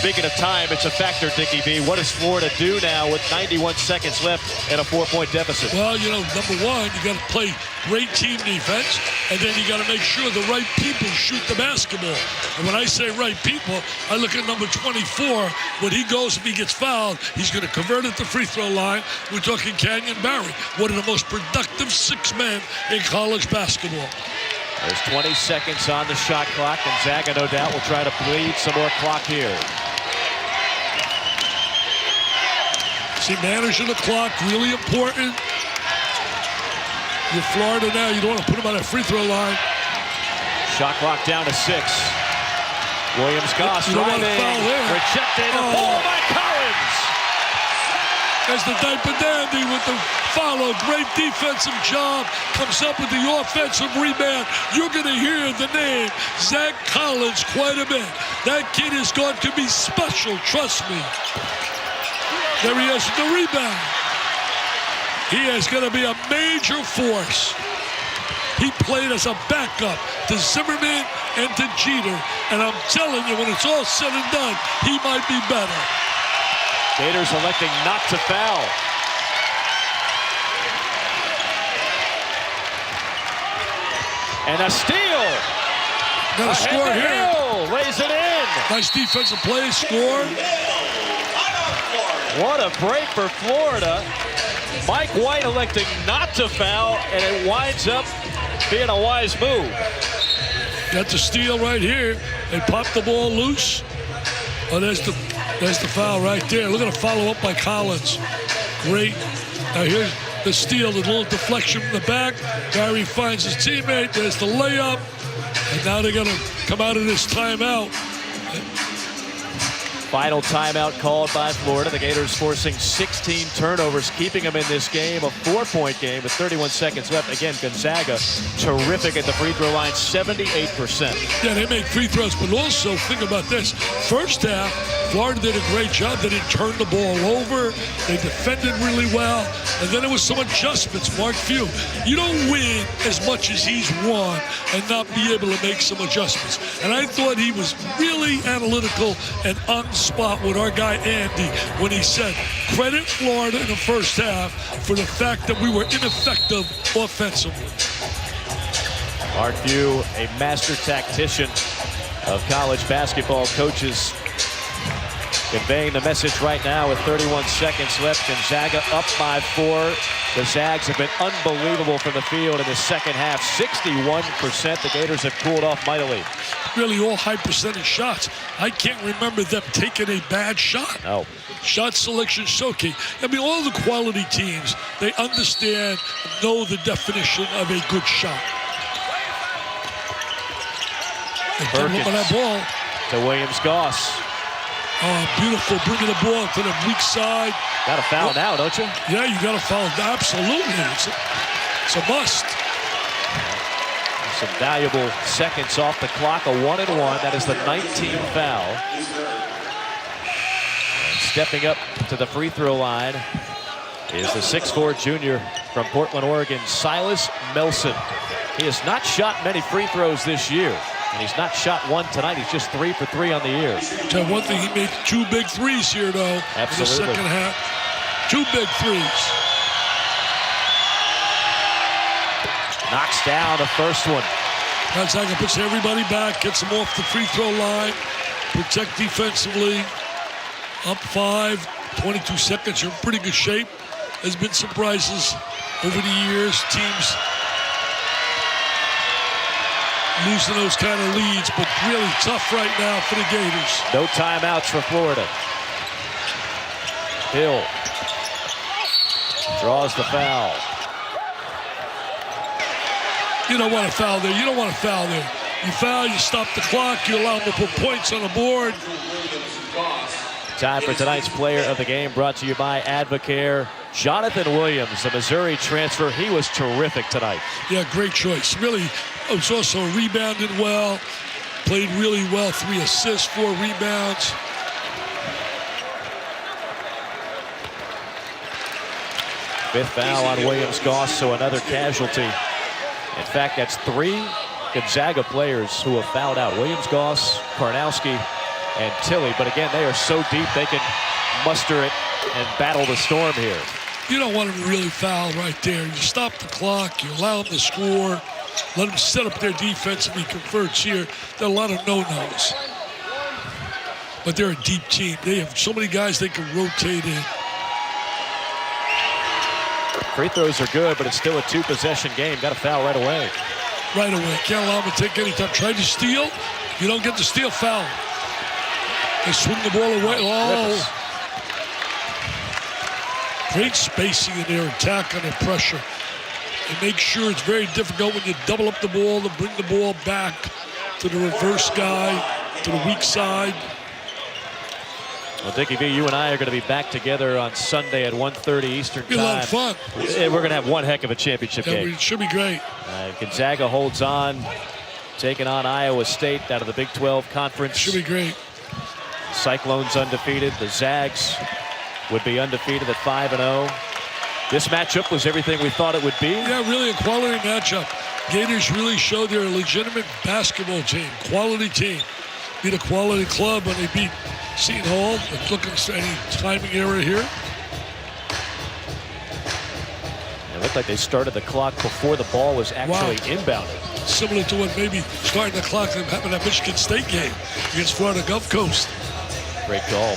Speaking of time, it's a factor, Dickie V. What does Florida do now with 91 seconds left and a 4-point deficit? Well, you know, number one, you got to play great team defense, and then you got to make sure the right people shoot the basketball. And when I say right people, I look at number 24. When he goes, if he gets fouled, he's going to convert at the free throw line. We're talking Canyon Barry, one of the most productive 6 men in college basketball. There's 20 seconds on the shot clock. Gonzaga, no doubt, will try to bleed some more clock here. See, managing the clock, really important. You're Florida now. You don't want to put them on that free throw line. Shot clock down to 6. Williams-Goss driving, rejected, a ball by Collins. As the diaper dandy with the follow, great defensive job, comes up with the offensive rebound. You're going to hear the name Zach Collins quite a bit. That kid is going to be special, trust me. There he is with the rebound. He is going to be a major force. He played as a backup to Zimmerman and to Jeter. And I'm telling you, when it's all said and done, he might be better. Gators electing not to foul. And a steal. Got a score here. Hill lays it in. Nice defensive play, score. What a break for Florida. Mike White electing not to foul, and it winds up being a wise move. Got the steal right here. They popped the ball loose. Oh, there's the foul right there. Look at a follow-up by Collins. Great. Now here's the steal, the little deflection from the back. Barry finds his teammate. There's the layup. And now they're going to come out of this timeout. Final timeout called by Florida. The Gators forcing 16 turnovers, keeping them in this game, a 4-point game with 31 seconds left. Again, Gonzaga, terrific at the free throw line, 78%. Yeah, they make free throws, but also think about this. First half, Florida did a great job. They didn't turn the ball over. They defended really well. And then there was some adjustments. Mark Few, you don't win as much as he's won and not be able to make some adjustments. And I thought he was really analytical and on the spot with our guy Andy when he said, credit Florida in the first half for the fact that we were ineffective offensively. Mark Few, a master tactician of college basketball coaches, conveying the message right now with 31 seconds left. Gonzaga up by 4. The Zags have been unbelievable from the field in the second half. 61%. The Gators have cooled off mightily. Really all high percentage shots. I can't remember them taking a bad shot. No. Shot selection so key. I mean, all the quality teams, they understand, know the definition of a good shot. Perkins that ball. to Williams-Goss. Oh, beautiful, bringing the ball to the weak side. Got a foul now, don't you? Yeah, you got to foul. Absolutely. It's a must. Some valuable seconds off the clock. A 1-and-1. That is the 19th foul. And stepping up to the free throw line is the 6'4" junior from Portland, Oregon, Silas Melson. He has not shot many free throws this year. And he's not shot one tonight. He's just 3 for 3 on the year. Tell you one thing, he made 2 big threes here, though. Absolutely. In the second half. 2 big threes. Knocks down the first one. Gonzaga puts everybody back, gets them off the free throw line, protect defensively. Up 5, 22 seconds. You're in pretty good shape. There's been surprises over the years. Teams losing those kind of leads, but really tough right now for the Gators. No timeouts for Florida. Hill draws the foul. You don't want to foul there. You don't want to foul there. You foul, you stop the clock, you allow them to put points on the board. Time for tonight's player of the game, brought to you by Advocare. Jonathan Williams, the Missouri transfer. He was terrific tonight. Yeah, great choice. Really, was also rebounded well. Played really well. 3 assists, 4 rebounds. Fifth foul on Williams-Goss, so another casualty. In fact, that's 3 Gonzaga players who have fouled out. Williams-Goss, Karnowski, and Tilly. But again, they are so deep they can muster it and battle the storm here. You don't want them to really foul right there. You stop the clock, you allow them to score, let them set up their defense if he converts here. There are a lot of no-nos. But they're a deep team. They have so many guys they can rotate in. Free throws are good, but it's still a 2-possession game. Got to foul right away. Right away. Can't allow them to take any time. Try to steal. If you don't get the steal, foul. They swing the ball away. Oh. Great spacing in their attack under pressure. They make sure it's very difficult when you double up the ball to bring the ball back to the reverse guy, to the weak side. Well, Dickie V, you and I are going to be back together on Sunday at 1:30 Eastern time. Be a lot of fun. We're going to have one heck of a championship game. It should be great. Gonzaga holds on, taking on Iowa State out of the Big 12 Conference. Should be great. Cyclones undefeated. The Zags would be undefeated at 5-0. This matchup was everything we thought it would be. Yeah, really a quality matchup. Gators really showed they're a legitimate basketball team, quality team. Beat a quality club when they beat Seton Hall. Looking at any timing error here. It looked like they started the clock before the ball was actually inbounded. Similar to what maybe starting the clock happened at Michigan State game against Florida Gulf Coast. Great call.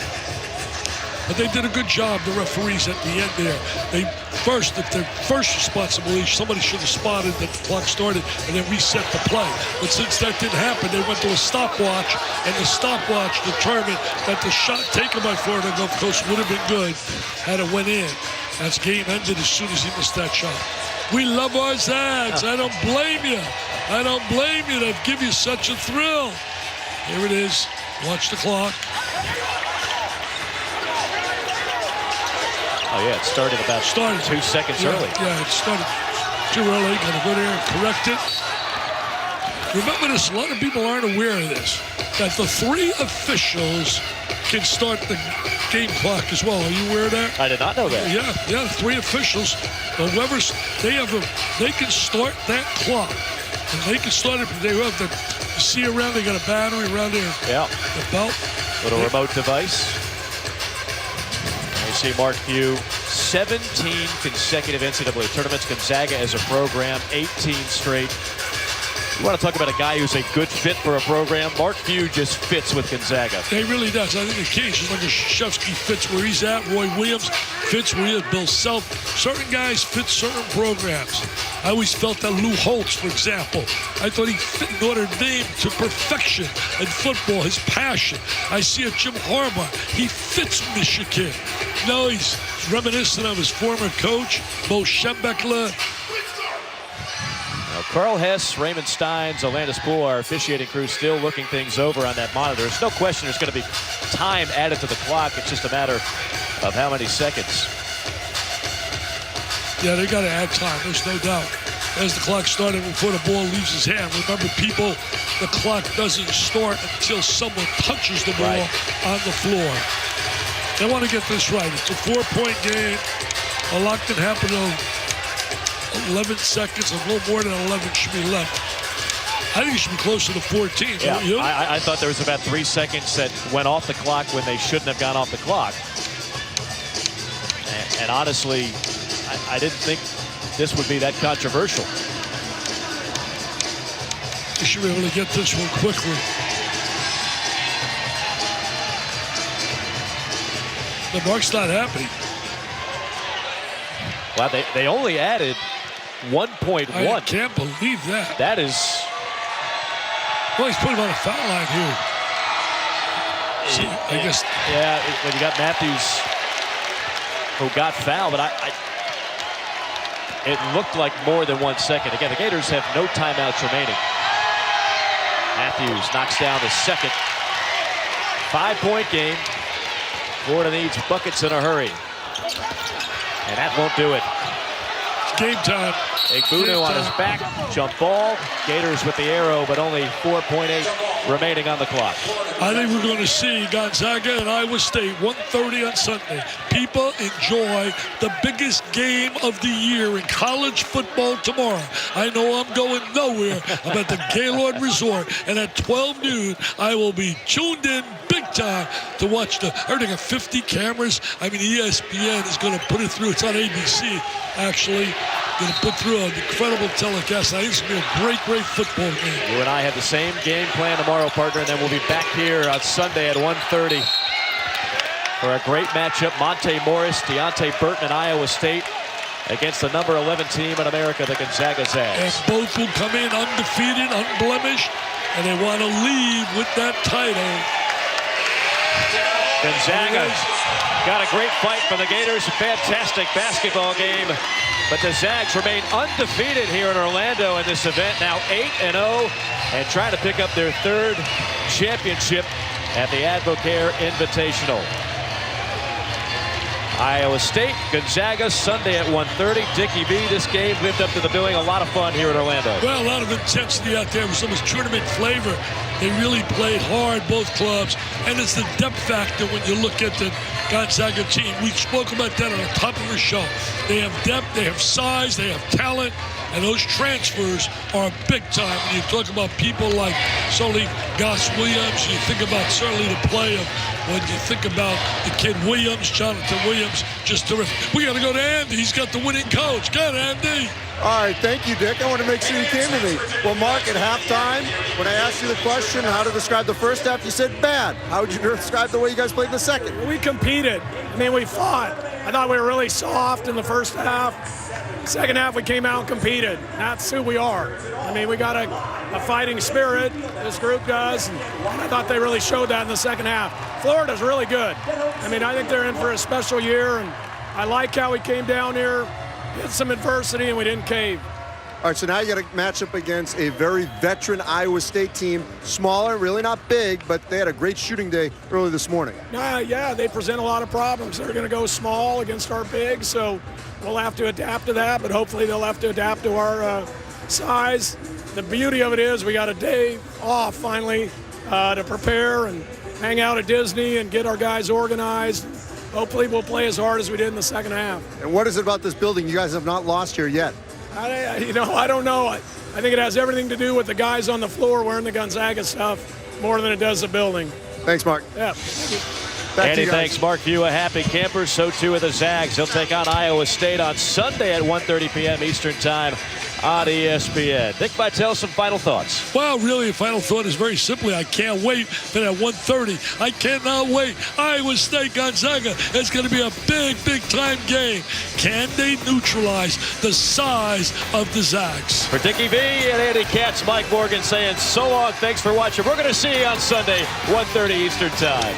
But they did a good job, the referees at the end there. If their first responsibility, somebody should have spotted that the clock started and then reset the play. But since that didn't happen, they went to a stopwatch, and the stopwatch determined that the shot taken by Florida Gulf Coast would have been good had it went in. That's game ended as soon as he missed that shot. We love our Zags. I don't blame you. I don't blame you. They give you such a thrill. Here it is. Watch the clock. Oh, yeah, it started about 2 seconds early. Yeah, it started too early. Got to go there and correct it. Remember this, a lot of people aren't aware of this, that the 3 officials can start the game clock as well. Are you aware of that? I did not know that. Yeah, 3 officials. Whoever's, they can start that clock. And they can start it, they have you see around, they got a battery around there. Yeah. The belt. Little remote device. You see Mark Few, 17 consecutive NCAA tournaments. Gonzaga as a program, 18 straight. You want to talk about a guy who's a good fit for a program? Mark Few just fits with Gonzaga. He really does. I think the key is just like Krzyzewski fits where he's at. Roy Williams fits where he is. Bill Self. Certain guys fit certain programs. I always felt that Lou Holtz, for example, I thought he fit Notre Dame to perfection in football, his passion. I see a Jim Harbaugh. He fits Michigan. No, he's reminiscent of his former coach, Bo Schembechler. Carl Hess, Raymond Steins, Alandis Poole, our officiating crew, still looking things over on that monitor. There's no question there's going to be time added to the clock. It's just a matter of how many seconds. Yeah, they got to add time. There's no doubt. As the clock started before the ball leaves his hand. Remember, people, the clock doesn't start until someone touches the ball on the floor. They want to get this right. It's a 4-point game. A lot can happen in 11 seconds, a little more than 11 should be left. I think it should be closer to 14. Yeah, don't you? I thought there was about 3 seconds that went off the clock when they shouldn't have gone off the clock. And honestly, I didn't think this would be that controversial. You should be able to get this one quickly. The Mark's not happy. Wow, they only added 1.1. I can't believe that. That is... Well, he's putting him on a foul line here. See, I guess... Yeah, when you got Matthews who got fouled, but It looked like more than 1 second. Again, the Gators have no timeouts remaining. Matthews knocks down the second. 5-point game. Florida needs buckets in a hurry. And that won't do it. Game time. Igbuno on his back. Jump ball. Gators with the arrow, but only 4.8 remaining on the clock. I think we're going to see Gonzaga and Iowa State 1:30 on Sunday. People enjoy the biggest game of the year in college football tomorrow. I know I'm going nowhere. I'm at the Gaylord Resort, and at 12 noon, I will be tuned in big time to watch the. I think 50 cameras. I mean, ESPN is going to put it through. It's on ABC, actually. Going to put through an incredible telecast. I think it's going to be a great, great football game. You and I have the same game plan tomorrow, partner, and then we'll be back here on Sunday at 1:30 for a great matchup. Monte Morris, Deontay Burton, and Iowa State against the number 11 team in America, the Gonzaga Zags. And both will come in undefeated, unblemished, and they want to leave with that title. Gonzaga's got a great fight for the Gators. A fantastic basketball game. But the Zags remain undefeated here in Orlando in this event. Now 8-0 and trying to pick up their third championship at the Advocare Invitational. Iowa State, Gonzaga, Sunday at 1:30. Dickie B, this game lived up to the billing. A lot of fun here in Orlando. Well, a lot of intensity out there with so much tournament flavor. They really played hard, both clubs. And it's the depth factor when you look at the Gonzaga team. We spoke about that on the top of the show. They have depth, they have size, they have talent, and those transfers are big time. When you talk about people like certainly Gus Williams, you think about certainly the play of when you think about the kid Williams, Jonathan Williams, just terrific. We got to go to Andy. He's got the winning coach. Go ahead, Andy. All right, thank you, Dick. I want to make sure you came to me. Well, Mark, at halftime, when I asked you the question how to describe the first half, you said bad. How would you describe the way you guys played in the second? We competed. I mean, we fought. I thought we were really soft in the first half. Second half, we came out and competed. That's who we are. I mean, we got a fighting spirit, this group does, and I thought they really showed that in the second half. Florida's really good. I mean, I think they're in for a special year, and I like how we came down here, hit some adversity, and we didn't cave. All right, so now you got to match up against a very veteran Iowa State team. Smaller, really not big, but they had a great shooting day early this morning. Yeah, they present a lot of problems. They're going to go small against our big, so we'll have to adapt to that, but hopefully they'll have to adapt to our size. The beauty of it is we got a day off finally to prepare and hang out at Disney and get our guys organized. Hopefully we'll play as hard as we did in the second half. And what is it about this building? You guys have not lost here yet. I don't know. I think it has everything to do with the guys on the floor wearing the Gonzaga stuff more than it does the building. Thanks, Mark. Yeah. Andy, thanks. Mark View, a happy camper. So too are the Zags. They'll take on Iowa State on Sunday at 1:30 p.m. Eastern Time on ESPN. Dick Vitale, some final thoughts. Well, really, a final thought is very simply, I can't wait for that 1:30. I cannot wait. Iowa State, Gonzaga. It's going to be a big, big time game. Can they neutralize the size of the Zags? For Dickie V and Andy Katz, Mike Morgan saying so long. Thanks for watching. We're going to see you on Sunday, 1:30 Eastern Time.